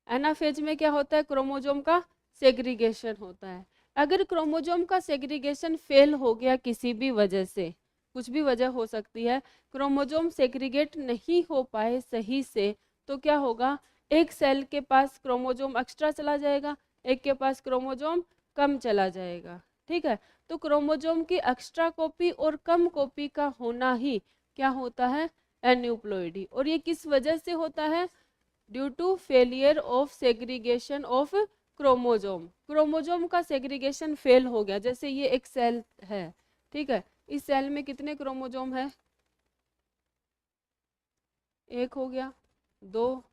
A: एनाफेज में क्या होता है, क्रोमोजोम का सेग्रीगेशन होता है। अगर क्रोमोजोम का सेग्रीगेशन फेल हो गया किसी भी वजह से, कुछ भी वजह हो सकती है, क्रोमोजोम सेग्रीगेट नहीं हो पाए सही से, तो क्या होगा, एक सेल के पास क्रोमोजोम एक्स्ट्रा चला जाएगा, एक के पास क्रोमोजोम कम चला जाएगा। ठीक है, तो क्रोमोजोम की एक्स्ट्रा कॉपी और कम कॉपी का होना ही क्या होता है, एन्यूप्लॉइडी। और ये किस वजह से होता है, due to failure of segregation of chromosome, chromosome का सेग्रीगेशन फेल हो गया। जैसे ये एक सेल है, ठीक है, इस सेल में कितने क्रोमोजोम है? एक हो गया, दो,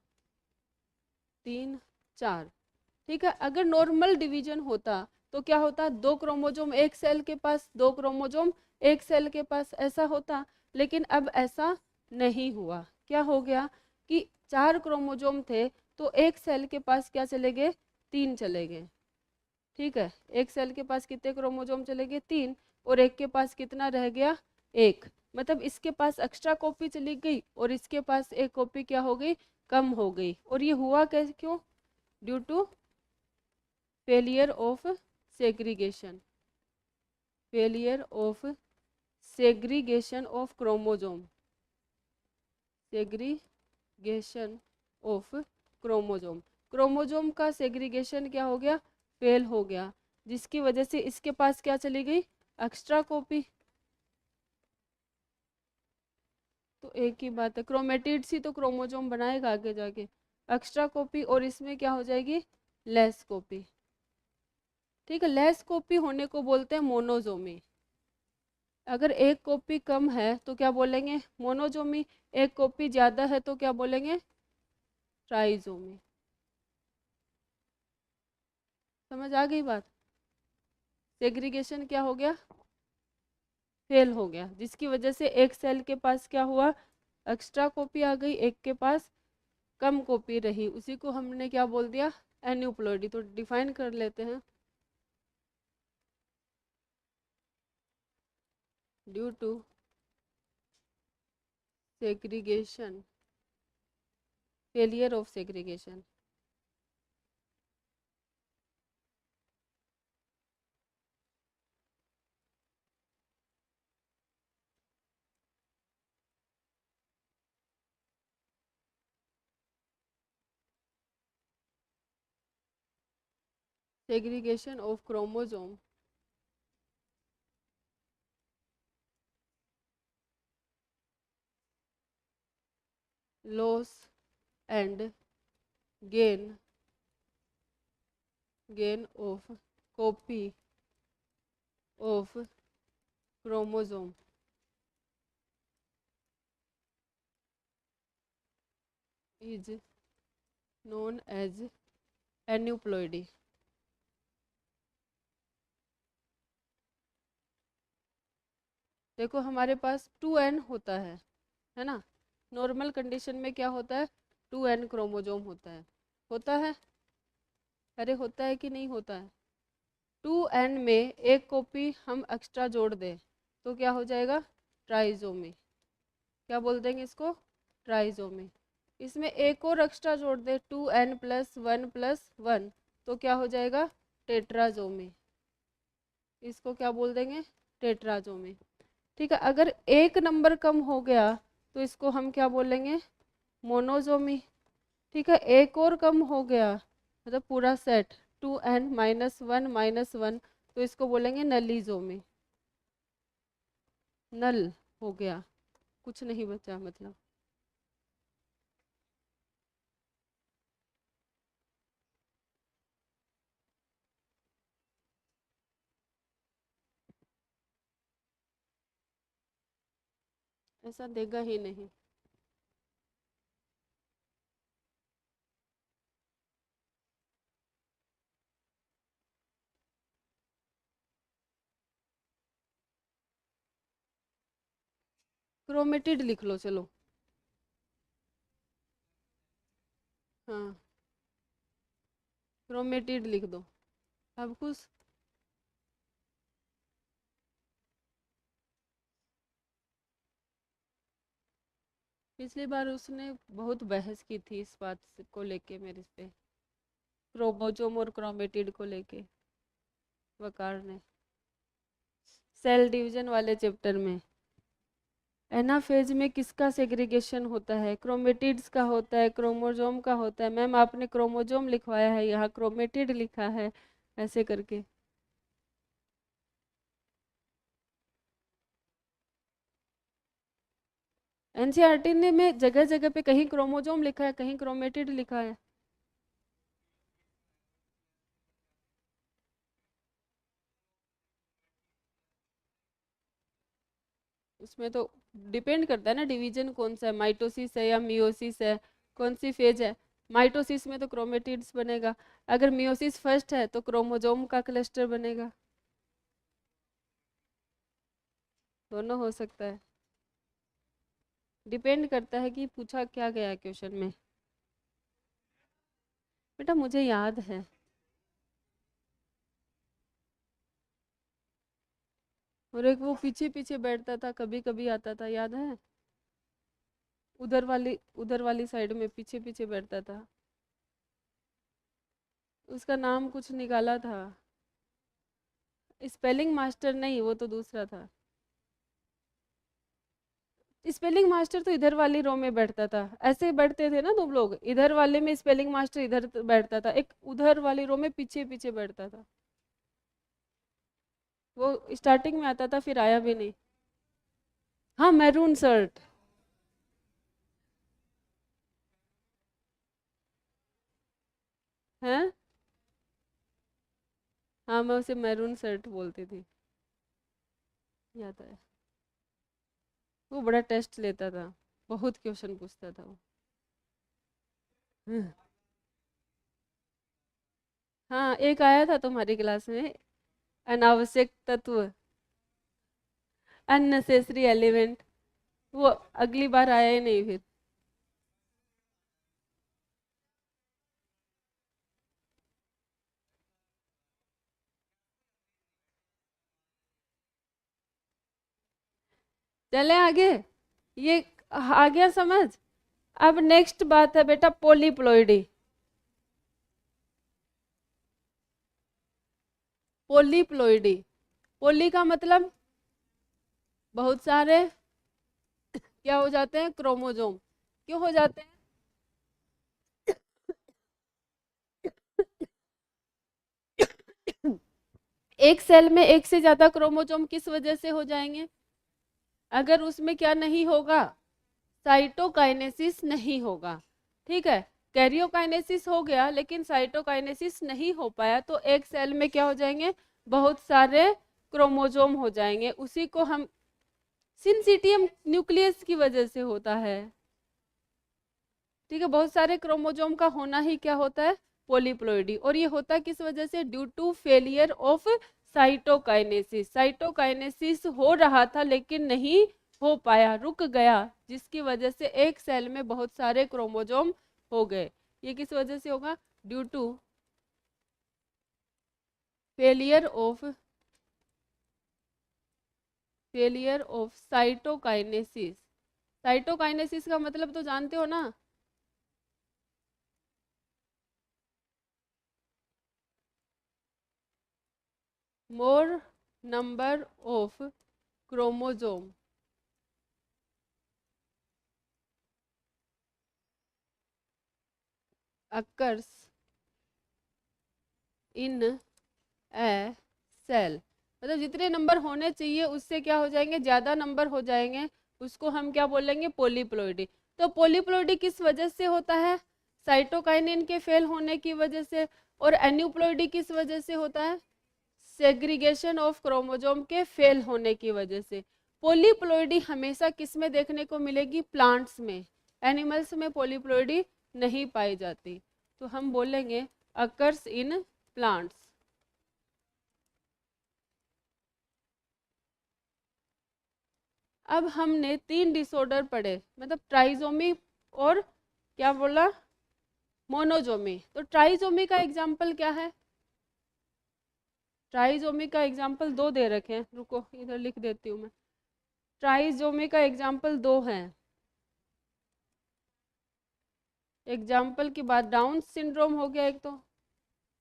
A: तीन, चार, ठीक है। अगर नॉर्मल डिवीजन होता तो क्या होता? दो क्रोमोजोम एक सेल के पास, दो क्रोमोजोम एक सेल के पास, ऐसा होता। लेकिन अब ऐसा नहीं हुआ। क्या हो गया कि चार क्रोमोजोम थे तो एक सेल के पास क्या चले गए? तीन चले गए, ठीक है। एक सेल के पास कितने क्रोमोजोम चले गए? तीन। और एक के पास कितना रह गया? एक। मतलब इसके पास एक्स्ट्रा कॉपी चली गई और इसके पास एक कॉपी क्या हो गई? कम हो गई। और ये हुआ कैसे? क्यों? Due to failure of segregation, failure of segregation of chromosome, segregation of chromosome. Chromosome का सेग्रीगेशन क्या हो गया? फेल हो गया, जिसकी वजह से इसके पास क्या चली गई? Extra copy. तो एक ही बात है, क्रोमेटिड्स ही तो क्रोमोजोम बनाएगा आगे जाके। एक्स्ट्रा कॉपी और इसमें क्या हो जाएगी? लेस कॉपी, ठीक है। लेस कॉपी होने को बोलते हैं मोनोजोमी। अगर एक कॉपी कम है तो क्या बोलेंगे? मोनोजोमी। एक कॉपी ज्यादा है तो क्या बोलेंगे? ट्राइजोमी। समझ आ गई बात? सेग्रीगेशन क्या हो गया? फेल हो गया, जिसकी वजह से एक सेल के पास क्या हुआ? एक्स्ट्रा कॉपी आ गई, एक के पास कम कॉपी रही। उसी को हमने क्या बोल दिया? एन्यूप्लॉइडी। तो डिफाइन कर लेते हैं। Due to segregation, failure of segregation, segregation of chromosome, loss and gain of copy of chromosome is known as aneuploidy। देखो हमारे पास 2n होता है ना। नॉर्मल कंडीशन में क्या होता है? 2n क्रोमोजोम होता है। अरे होता है कि नहीं होता है? 2n में एक कॉपी हम एक्स्ट्रा जोड़ दें तो क्या हो जाएगा? ट्राइजोमी। क्या बोल देंगे इसको? ट्राइजोमी। इसमें एक और एक्स्ट्रा जोड़ दे 2n+1+1 तो क्या हो जाएगा? टेट्राजोमी। इसको क्या बोल देंगे? टेट्राजोमी, ठीक है। अगर एक नंबर कम हो गया तो इसको हम क्या बोलेंगे? मोनोजोमी, ठीक है। एक और कम हो गया मतलब पूरा सेट 2n-1-1 तो इसको बोलेंगे नलीजोमी। नल हो गया, कुछ नहीं बचा मतलब। ऐसा देगा ही नहीं। क्रोमेटिड लिख लो चलो। हाँ, क्रोमेटिड लिख दो। अब कुछ पिछली बार उसने बहुत बहस की थी इस बात को लेके मेरे पे, क्रोमोजोम और क्रोमेटिड को लेके, वकार ने, सेल डिवीजन वाले चैप्टर में। एनाफेज में किसका सेग्रीगेशन होता है? क्रोमेटिड्स का होता है, क्रोमोजोम का होता है। मैम आपने क्रोमोजोम लिखवाया है, यहाँ क्रोमेटिड लिखा है, ऐसे करके। एनसीईआरटी ने में जगह जगह पे कहीं क्रोमोजोम लिखा है, कहीं क्रोमेटिड लिखा है। उसमें तो डिपेंड करता है ना डिवीजन कौन सा है, माइटोसिस है या मियोसिस है, कौन सी फेज है। माइटोसिस में तो क्रोमेटिड्स बनेगा, अगर मियोसिस फर्स्ट है तो क्रोमोजोम का क्लस्टर बनेगा। दोनों हो सकता है, डिपेंड करता है कि पूछा क्या गया क्वेश्चन में। बेटा मुझे याद है। और एक वो पीछे पीछे बैठता था, कभी कभी आता था, याद है? उधर वाली साइड में पीछे पीछे बैठता था, उसका नाम कुछ निकाला था। स्पेलिंग मास्टर नहीं, वो तो दूसरा था। स्पेलिंग मास्टर तो इधर वाली रो में बैठता था, ऐसे बैठते थे ना तुम लोग, इधर वाले में स्पेलिंग मास्टर इधर बैठता था, एक उधर वाली रो में पीछे पीछे बैठता था। वो स्टार्टिंग में आता था फिर आया भी नहीं। हाँ, मैरून शर्ट। है। हाँ, मैं उसे मैरून शर्ट बोलती थी, याद है। वो बड़ा टेस्ट लेता था, बहुत क्वेश्चन पूछता था वो। हम्म। हाँ, एक आया था तुम्हारी क्लास में, अनावश्यक तत्व, अननेसेसरी एलिमेंट। वो अगली बार आया ही नहीं फिर। चले आगे, ये आ गया समझ। अब नेक्स्ट बात है बेटा पोलीप्लोइडी। पोलीप्लोइडी, पोली का मतलब बहुत सारे, क्या हो जाते हैं? क्रोमोजोम। क्यों हो जाते हैं? एक सेल में एक से ज्यादा क्रोमोजोम किस वजह से हो जाएंगे? अगर उसमें क्या नहीं होगा, साइटोकाइनेसिस नहीं होगा। ठीक है, कैरियोकाइनेसिस हो गया लेकिन साइटोकाइनेसिस नहीं हो पाया, तो एक सेल में क्या हो जाएंगे? बहुत सारे क्रोमोजोम हो जाएंगे। उसी को हम सिंसिटियम न्यूक्लियस की वजह से होता है। ठीक है, बहुत सारे क्रोमोजोम का होना ही क्या होता है? पोलीप्लोइडी। और ये होता किस वजह से? Due to failure of cytokinesis. Cytokinesis हो रहा था लेकिन नहीं हो पाया, रुक गया, जिसकी वजह से एक सेल में बहुत सारे क्रोमोजोम हो गए। ये किस वजह से होगा? Due to failure of cytokinesis. Cytokinesis का मतलब तो जानते हो ना? More number of chromosome occurs in a cell. मतलब जितने नंबर होने चाहिए उससे क्या हो जाएंगे? ज्यादा नंबर हो जाएंगे, उसको हम क्या बोलेंगे? पोलीप्लोइडी। तो पोलीप्लोइडी किस वजह से होता है? साइटोकाइनिन के फेल होने की वजह से। और एन्यूप्लोइडी किस वजह से होता है? सेग्रीगेशन ऑफ क्रोमोजोम के फेल होने की वजह से। पोलीप्लोइडी हमेशा किस में देखने को मिलेगी? प्लांट्स में। एनिमल्स में पोलीप्लोइडी नहीं पाई जाती, तो हम बोलेंगे अकर्स इन प्लांट्स। अब हमने 3 डिसऑर्डर पढ़े, मतलब ट्राइजोमी और क्या बोला? मोनोजोमी। तो ट्राइजोमी का एग्जाम्पल क्या है? ट्राइजोमी का एग्जाम्पल दो दे रखे हैं, रुको इधर लिख देती हूँ मैं। ट्राइजोमी का एग्जाम्पल दो हैं। एग्जाम्पल की बात, डाउन सिंड्रोम हो गया एक, तो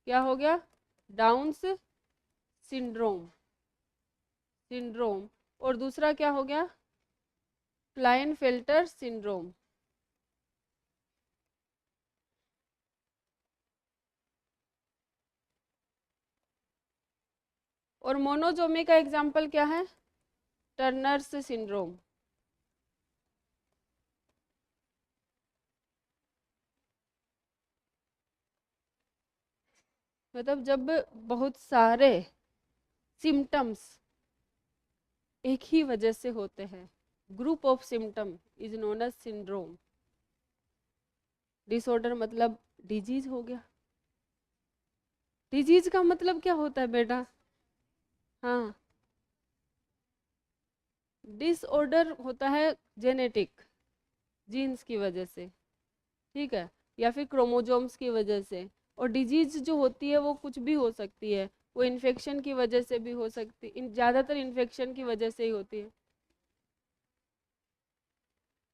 A: क्या हो गया? Downs syndrome, syndrome. और दूसरा क्या हो गया? Klinefelter syndrome. और मोनोजोमी का एग्जाम्पल क्या है? Turners syndrome. मतलब जब बहुत सारे सिम्टम्स एक ही वजह से होते हैं। Group of symptom is known as syndrome. Disorder मतलब डिजीज हो गया। डिजीज का मतलब क्या होता है बेटा? हाँ, डिसऑर्डर होता है जेनेटिक, जीन्स की वजह से, ठीक है, या फिर क्रोमोजोम्स की वजह से। और डिजीज जो होती है वो कुछ भी हो सकती है, वो इन्फेक्शन की वजह से भी हो सकती, ज़्यादातर इन्फेक्शन की वजह से ही होती है।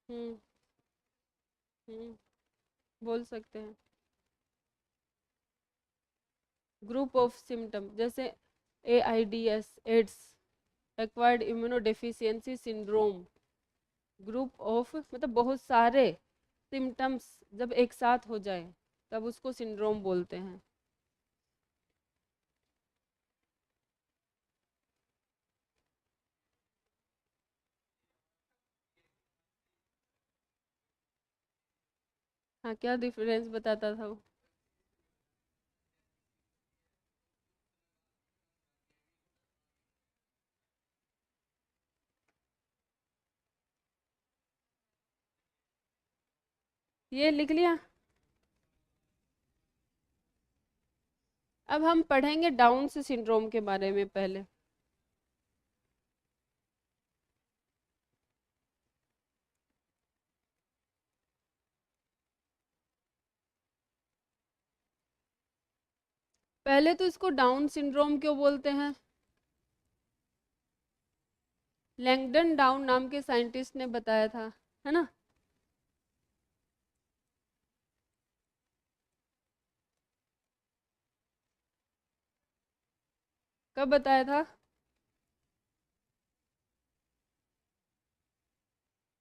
A: हम्म। बोल सकते हैं। ग्रुप ऑफ सिम्टम जैसे AIDS, AIDS, acquired immunodeficiency syndrome. Group of मतलब बहुत सारे सिम्टम्स जब एक साथ हो जाए तब उसको सिंड्रोम बोलते हैं। हाँ, क्या डिफरेंस बताता था वो? ये लिख लिया। अब हम पढ़ेंगे डाउन्स सिंड्रोम के बारे में पहले। पहले तो इसको डाउन सिंड्रोम क्यों बोलते हैं? लैंगडन डाउन नाम के साइंटिस्ट ने बताया था, है ना? कब बताया था?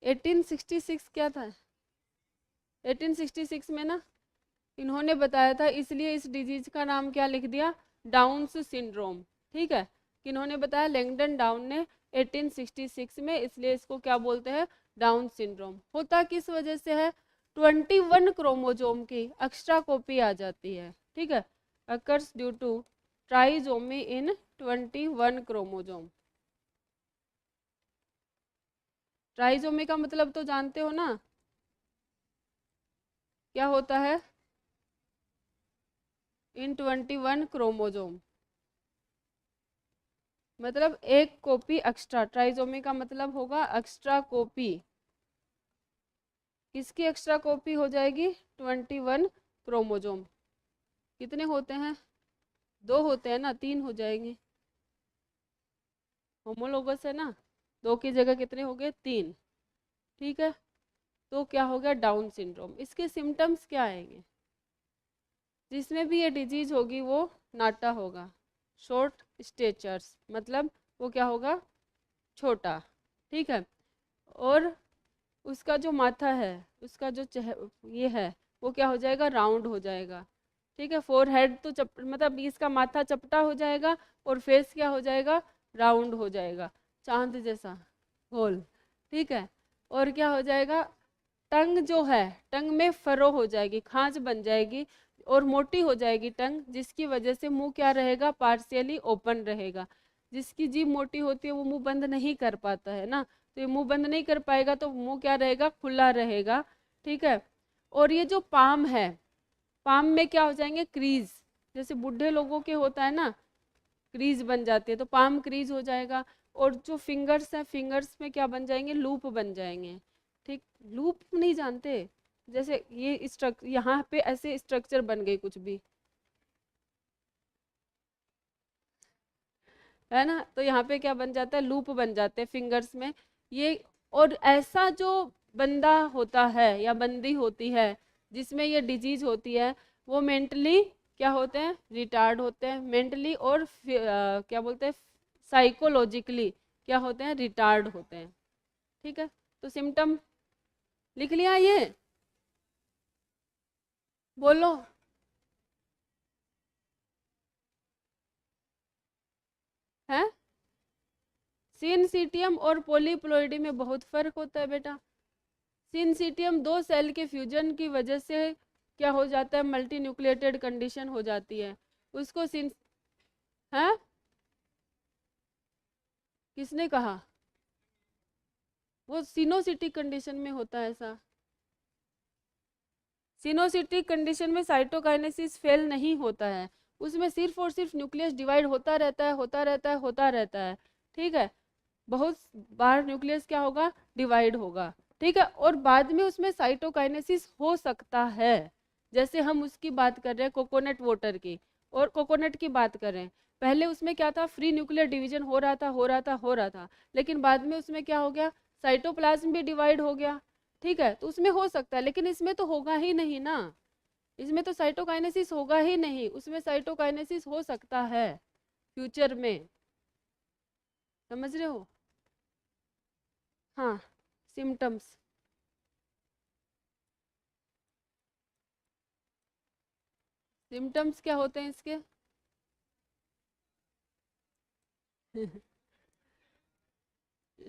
A: 1866 क्या था? 1866 में ना इन्होंने बताया था, इसलिए इस डिजीज का नाम क्या लिख दिया? Downs syndrome. ठीक है, किन्होंने बताया? लैंगडन डाउन ने 1866 में, इसलिए इसको क्या बोलते हैं? Down syndrome. होता किस वजह से है? 21 क्रोमोजोम की एक्स्ट्रा कॉपी आ जाती है, ठीक है, occurs due to trisomy in 21 chromosome. Trisomy का मतलब तो जानते हो ना, क्या होता है? इन 21 क्रोमोजोम मतलब एक कॉपी एक्स्ट्रा। ट्राइजोमी का मतलब होगा एक्स्ट्रा कॉपी। किसकी एक्स्ट्रा कॉपी हो जाएगी? 21 क्रोमोजोम। कितने होते हैं? दो होते हैं ना, तीन हो जाएंगे। होमोलोगस है ना, दो की जगह कितने हो गए? तीन। ठीक है, तो क्या हो गया? Down syndrome. इसके सिम्टम्स क्या आएंगे? जिसमें भी ये डिजीज होगी वो नाटा होगा, शॉर्ट स्टेचर्स, मतलब वो क्या होगा? छोटा। ठीक है, और उसका जो माथा है, उसका जो ये है, वो क्या हो जाएगा? राउंड हो जाएगा। ठीक है, फोर हेड तो मतलब इसका माथा चपटा हो जाएगा और फेस क्या हो जाएगा? राउंड हो जाएगा, चांद जैसा गोल। ठीक है, और क्या हो जाएगा? टंग जो है, टंग में फरो हो जाएगी, खांच बन जाएगी और मोटी हो जाएगी टंग, जिसकी वजह से मुंह क्या रहेगा? पार्शियली ओपन रहेगा। जिसकी जीभ मोटी होती है वो मुंह बंद नहीं कर पाता है ना, तो ये मुंह बंद नहीं कर पाएगा तो मुंह क्या रहेगा? खुला रहेगा। ठीक है, और ये जो पाम है, पाम में क्या हो जाएंगे? क्रीज, जैसे बूढ़े लोगों के होता है ना, क्रीज बन जाती है, तो पाम क्रीज हो जाएगा। और जो फिंगर्स हैं, फिंगर्स में क्या बन जाएंगे? लूप बन जाएंगे। ठीक, लूप नहीं जानते? जैसे ये स्ट्रक्चर यहाँ पे ऐसे स्ट्रक्चर बन गए कुछ भी, है ना, तो यहाँ पे क्या बन जाता है? लूप बन जाते हैं फिंगर्स में ये। और ऐसा जो बंदा होता है या बंदी होती है जिसमें ये डिजीज होती है, वो मेंटली क्या होते हैं? रिटार्ड होते हैं मेंटली, और क्या बोलते हैं? साइकोलॉजिकली क्या होते हैं? रिटार्ड होते हैं। ठीक है, तो सिम्टम लिख लिया ये? बोलो। है, सिनसीटियम और पॉलीप्लोइडी में बहुत फर्क होता है बेटा। सिनसीटियम दो सेल के फ्यूजन की वजह से क्या हो जाता है? मल्टी न्यूक्लिएटेड कंडीशन हो जाती है, उसको सिन। है, किसने कहा? वो सिनोसिटिक कंडीशन में होता है ऐसा। सिनोसिटिक कंडीशन में साइटोकाइनेसिस फेल नहीं होता है, उसमें सिर्फ और सिर्फ न्यूक्लियस डिवाइड होता रहता है, होता रहता है, होता रहता है। ठीक है, बहुत बार न्यूक्लियस क्या होगा, डिवाइड होगा। ठीक है, और बाद में उसमें साइटोकाइनेसिस हो सकता है, जैसे हम उसकी बात कर रहे हैं कोकोनट वाटर की, और कोकोनट की बात कर रहे हैं। पहले उसमें क्या था, फ्री न्यूक्लियर डिवीजन हो रहा था, हो रहा था, हो रहा था, लेकिन बाद में उसमें क्या हो गया, साइटोप्लाज्म भी डिवाइड हो गया। ठीक है, तो उसमें हो सकता है, लेकिन इसमें तो होगा ही नहीं ना, इसमें तो साइटोकाइनेसिस होगा ही नहीं, उसमें साइटोकाइनेसिस हो सकता है फ्यूचर में। समझ रहे हो? हाँ, सिम्टम्स। सिम्टम्स क्या होते हैं इसके?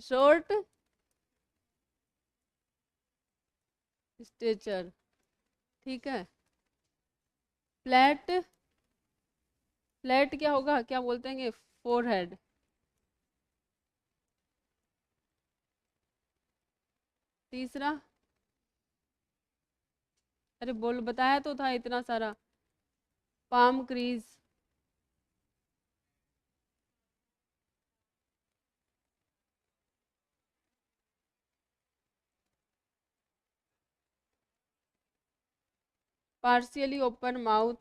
A: शॉर्ट स्टेचर, ठीक है। फ्लैट, फ्लैट क्या होगा, क्या बोलते हैं, फोरहेड। तीसरा, अरे बोल, बताया तो था इतना सारा। Palm crease, partially open mouth,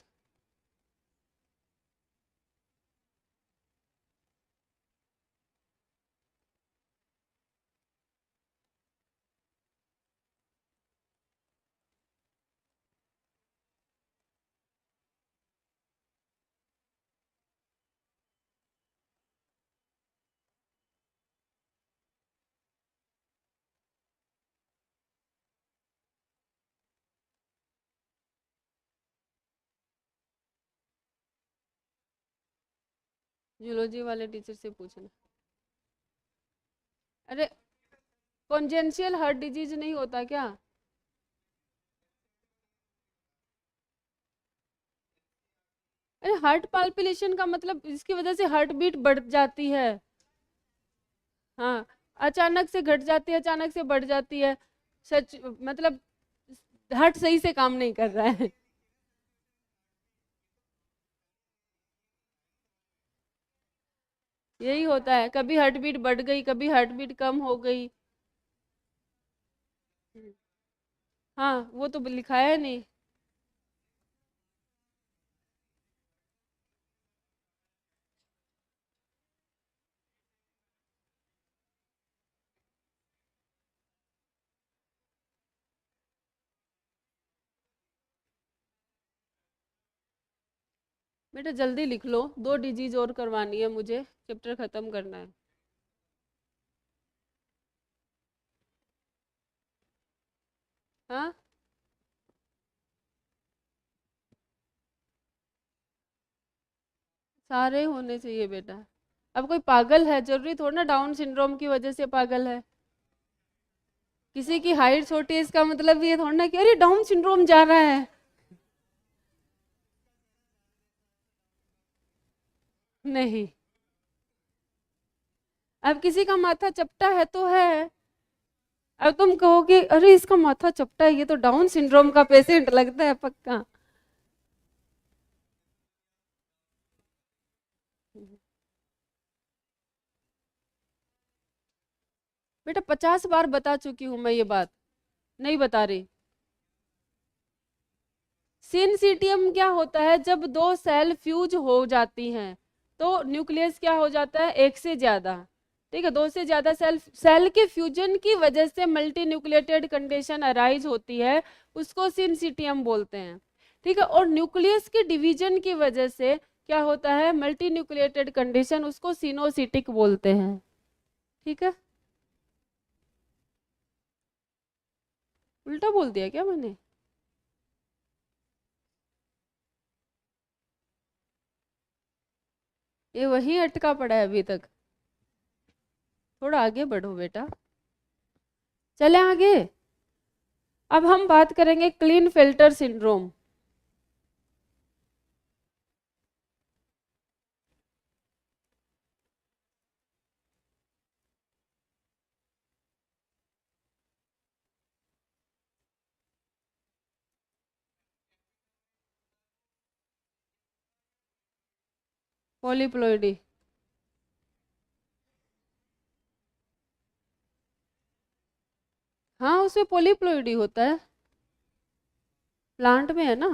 A: zoology वाले टीचर से पूछना। अरे कॉन्जेंशियल हार्ट डिजीज नहीं होता क्या? अरे हार्ट पाल्पिलेशन का मतलब इसकी वजह से हार्ट बीट बढ़ जाती है। हाँ, अचानक से घट जाती है, अचानक से बढ़ जाती है, सच मतलब हार्ट सही से काम नहीं कर रहा है। यही होता है, कभी हार्ट बीट बढ़ गई, कभी हार्ट बीट कम हो गई। हाँ, वो तो लिखाया है नहीं। बेटा जल्दी लिख लो, 2 डिजीज और करवानी है मुझे, चैप्टर खत्म करना है। हाँ, सारे होने चाहिए बेटा। अब कोई पागल है, जरूरी थोड़ा ना डाउन सिंड्रोम की वजह से पागल है। किसी की हाइट छोटी है इसका मतलब ये थोड़ा ना कि अरे डाउन सिंड्रोम जा रहा है। नहीं, अब किसी का माथा चपटा है तो है, अब तुम कहोगे अरे इसका माथा चपटा है, ये तो डाउन सिंड्रोम का पेशेंट लगता है पक्का। बेटा 50 बार बता चुकी हूं मैं ये बात, नहीं बता रही। सिनसीटियम क्या होता है, जब 2 सेल फ्यूज हो जाती हैं तो न्यूक्लियस क्या हो जाता है, एक से ज्यादा। ठीक है, 2 से ज्यादा सेल, सेल के फ्यूजन की वजह से मल्टी न्यूक्लिएटेड कंडीशन अराइज होती है, उसको सिनसीटियम बोलते हैं। ठीक है, और न्यूक्लियस के डिवीजन की वजह से क्या होता है, मल्टी न्यूक्लिएटेड कंडीशन, उसको सिनोसिटिक बोलते हैं। ठीक है, उल्टा बोल दिया क्या मैंने? ये वही अटका पड़ा है अभी तक, थोड़ा आगे बढ़ो बेटा, चले आगे। अब हम बात करेंगे क्लीन फिल्टर सिंड्रोम। पॉलीप्लॉइडी। हाँ उसमें पॉलीप्लॉइडी होता है, प्लांट में है ना।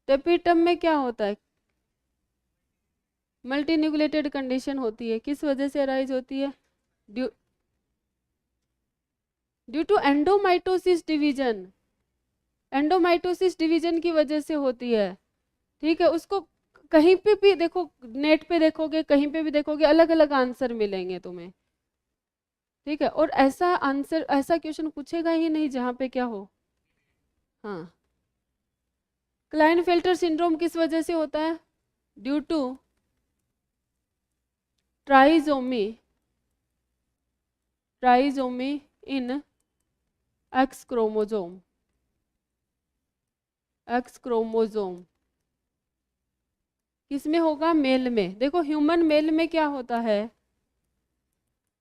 A: टेपिटम में क्या होता है? मल्टीन्यूक्लिएटेड कंडीशन होती है, किस वजह से अराइज होती है? Due due to endomitosis division. Endomitosis division की वजह से होती है, ठीक है। उसको कहीं पे भी देखो, नेट पे देखोगे, कहीं पे भी देखोगे, अलग अलग आंसर मिलेंगे तुम्हें, ठीक है। और ऐसा आंसर, ऐसा क्वेश्चन पूछेगा ही नहीं जहाँ पे क्या हो। हाँ, क्लाइनफेल्टर सिंड्रोम किस वजह से होता है? Due to trisomy, trisomy in X chromosome, X chromosome किसमें होगा? मेल में। देखो ह्यूमन मेल में क्या होता है?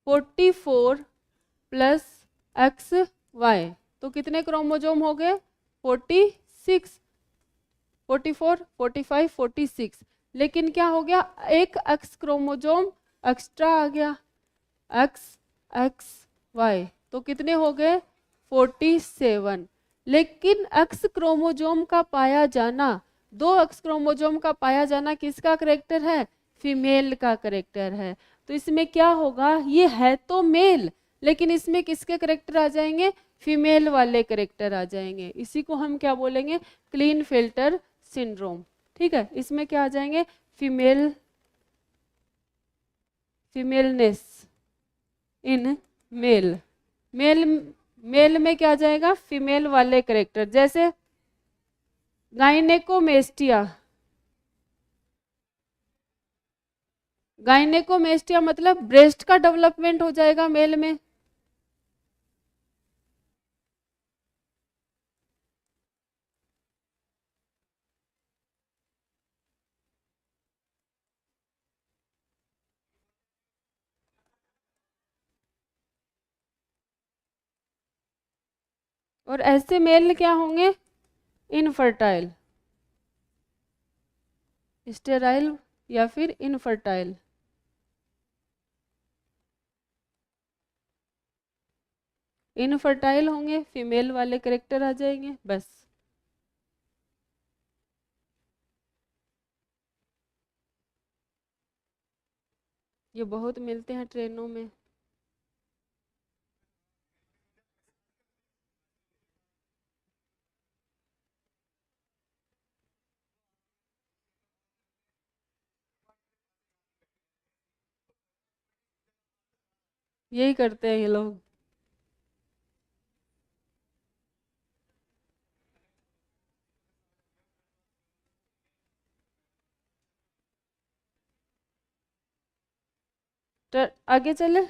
A: 44 प्लस एक्स वाई, तो कितने क्रोमोजोम हो गए? 46, 44, 45, 46। लेकिन क्या हो गया? एक एक्स क्रोमोजोम एक्स्ट्रा आ गया, एक्स एक्स वाई, तो कितने हो गए? 47। लेकिन एक्स क्रोमोजोम का पाया जाना, दो एक्स क्रोमोजोम का पाया जाना किसका करेक्टर है? फीमेल का करेक्टर है। तो इसमें क्या होगा? ये है तो मेल, लेकिन इसमें किसके करेक्टर आ जाएंगे? फीमेल वाले करेक्टर आ जाएंगे। इसी को हम क्या बोलेंगे? क्लीनफेल्टर सिंड्रोम, ठीक है। इसमें क्या आ जाएंगे? Female, femaleness in male. Mail, mail में क्या आ जाएगा? फीमेल वाले करेक्टर, जैसे गाइनेकोमेस्टिया। गाइनेकोमेस्टिया मतलब ब्रेस्ट का डेवलपमेंट हो जाएगा मेल में। और ऐसे मेल क्या होंगे? इनफर्टाइल, स्टेराइल या फिर इनफर्टाइल। इनफर्टाइल होंगे, फीमेल वाले करेक्टर आ जाएंगे, बस। ये बहुत मिलते हैं ट्रेनों में। यही करते हैं ये लोग। तो आगे चले।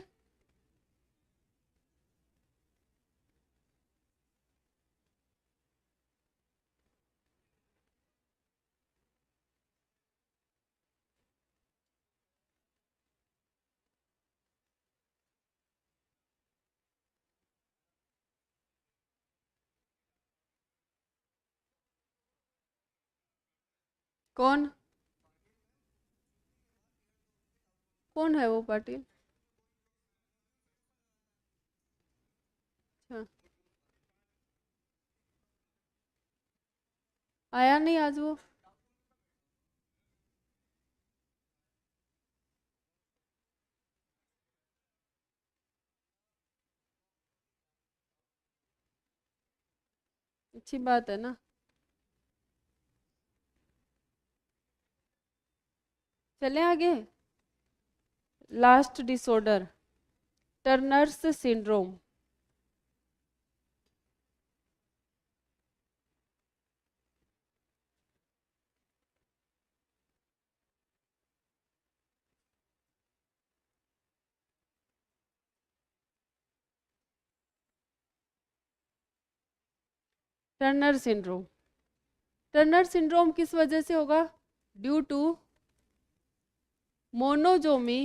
A: कौन? कौन है वो पाटिल? अच्छा, आया नहीं आज वो? अच्छी बात है ना। चले आगे। Last disorder, Turners syndrome. Turner syndrome, Turner syndrome किस वजह से होगा? ड्यू टू मोनोजोमी,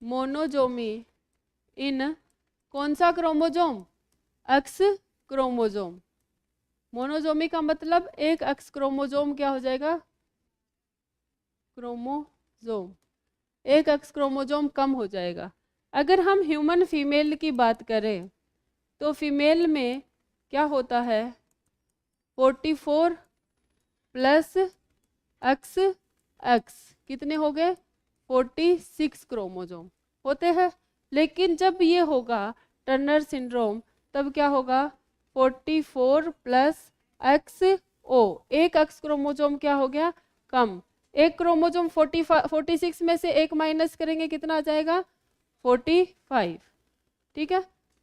A: मोनोजोमी इन कौन सा क्रोमोजोम? X chromosome. मोनोजोमी का मतलब एक एक्स क्रोमोजोम क्या हो जाएगा, क्रोमोजोम, एक एक्स क्रोमोजोम कम हो जाएगा। अगर हम ह्यूमन फीमेल की बात करें तो फीमेल में क्या होता है, 44 प्लस एक्स एक्स कितने हो गए, 46 क्रोमोजोम होते हैं। लेकिन जब ये होगा टर्नर सिंड्रोम तब क्या होगा, 44 प्लस एक्स ओ, एक एक्स क्रोमोजोम क्या हो गया, कम। एक क्रोमोजोम 46 में से एक माइनस करेंगे कितना आ जाएगा, 45। ठीक है,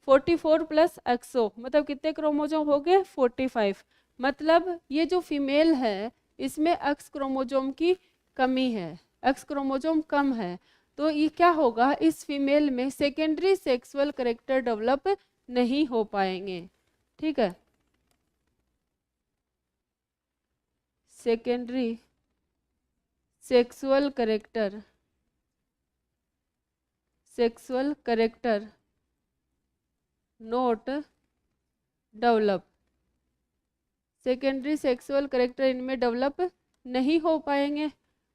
A: 44 प्लस एक्सओ मतलब कितने क्रोमोजोम हो गए, 45। मतलब ये जो फीमेल है इसमें एक्स क्रोमोजोम की कमी है, एक्स क्रोमोजोम कम है। तो ये क्या होगा, इस फीमेल में सेकेंडरी सेक्सुअल कैरेक्टर डेवलप नहीं हो पाएंगे। ठीक है, secondary sexual character, sexual character note develop, secondary sexual character इनमें डेवलप नहीं हो पाएंगे।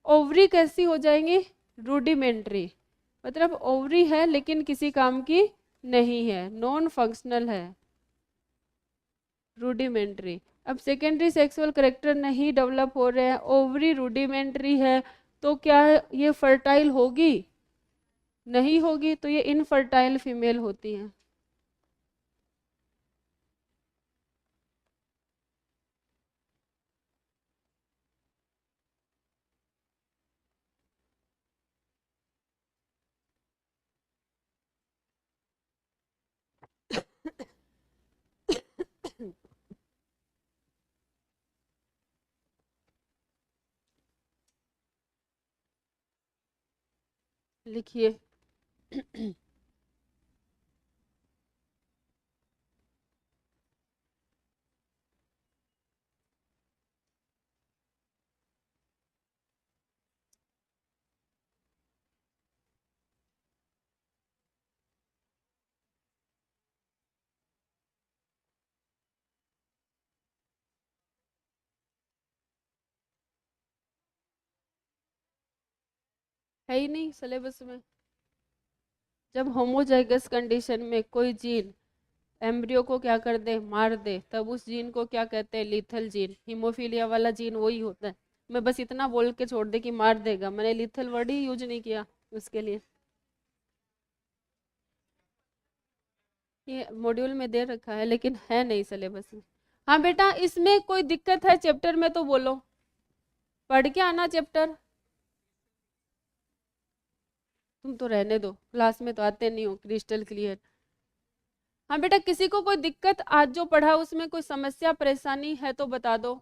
A: ओवरी कैसी हो जाएंगी, रूडिमेंट्री, मतलब ओवरी है लेकिन किसी काम की नहीं है, नॉन फंक्शनल है, रूडिमेंट्री। अब सेकेंडरी सेक्सुअल कैरेक्टर नहीं डेवलप हो रहे हैं, ओवरी रूडिमेंट्री है, तो क्या ये फर्टाइल होगी, नहीं होगी, तो ये इनफर्टाइल फीमेल होती हैं। लिखिए है ही नहीं सिलेबस में। जब होमोजाइगस कंडीशन में कोई जीन एम्ब्रियो को क्या कर दे, मार दे, तब उस जीन को क्या कहते हैं, लीथल जीन। हीमोफीलिया वाला जीन वही होता है। मैं बस इतना बोल के छोड़ दे कि मार देगा, मैंने लीथल वर्ड ही यूज नहीं किया उसके लिए। ये मॉड्यूल में दे रखा है लेकिन है नहीं सिलेबस में। हाँ बेटा, इसमें कोई दिक्कत है चैप्टर में तो बोलो, पढ़ के आना चैप्टर। तुम तो रहने दो, क्लास में तो आते नहीं हो, क्रिस्टल क्लियर। हाँ बेटा, किसी को कोई दिक्कत आज जो पढ़ा उसमें कोई समस्या परेशानी है तो बता दो,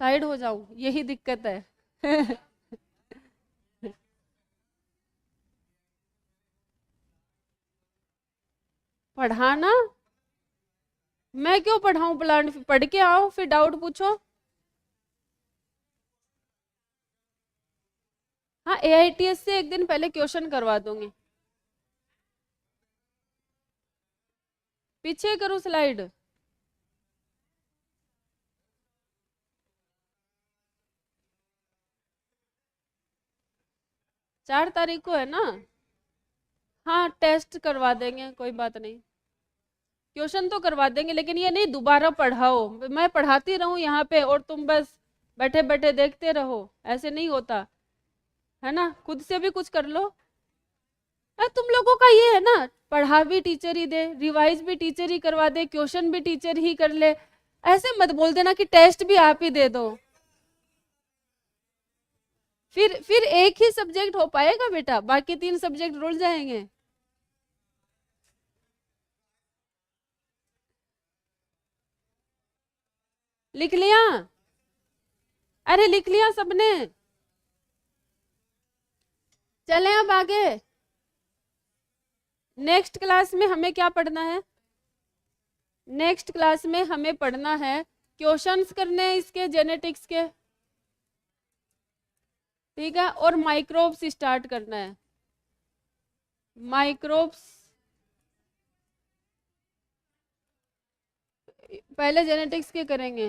A: साइड हो जाऊं, यही दिक्कत है। पढ़ाना, मैं क्यों पढ़ाऊं प्लांट, पढ़ के आओ फिर डाउट पूछो। हाँ, AITS से एक दिन पहले क्वेश्चन करवा दूंगी। पीछे करूँ स्लाइड, 4 तारीख को है ना। हाँ, टेस्ट करवा देंगे, कोई बात नहीं, क्वेश्चन तो करवा देंगे, लेकिन ये नहीं दोबारा पढ़ाओ, मैं पढ़ाती रहूं यहाँ पे और तुम बस बैठे बैठे देखते रहो, ऐसे नहीं होता है ना, खुद से भी कुछ कर लो। तुम लोगों का ये है ना, पढ़ा भी टीचर ही दे, रिवाइज भी टीचर ही करवा दे, क्वेश्चन भी टीचर ही कर ले, ऐसे मत बोल देना कि टेस्ट भी आप ही दे दो। फिर एक ही सब्जेक्ट हो पाएगा बेटा, बाकी 3 सब्जेक्ट रुल जाएंगे। लिख लिया, अरे लिख लिया सबने, चलें अब आगे। नेक्स्ट क्लास में हमें क्या पढ़ना है, नेक्स्ट क्लास में हमें पढ़ना है क्वेश्चंस करने हैं इसके जेनेटिक्स के, ठीक है, और माइक्रोब्स स्टार्ट करना है, माइक्रोब्स। पहले जेनेटिक्स के करेंगे।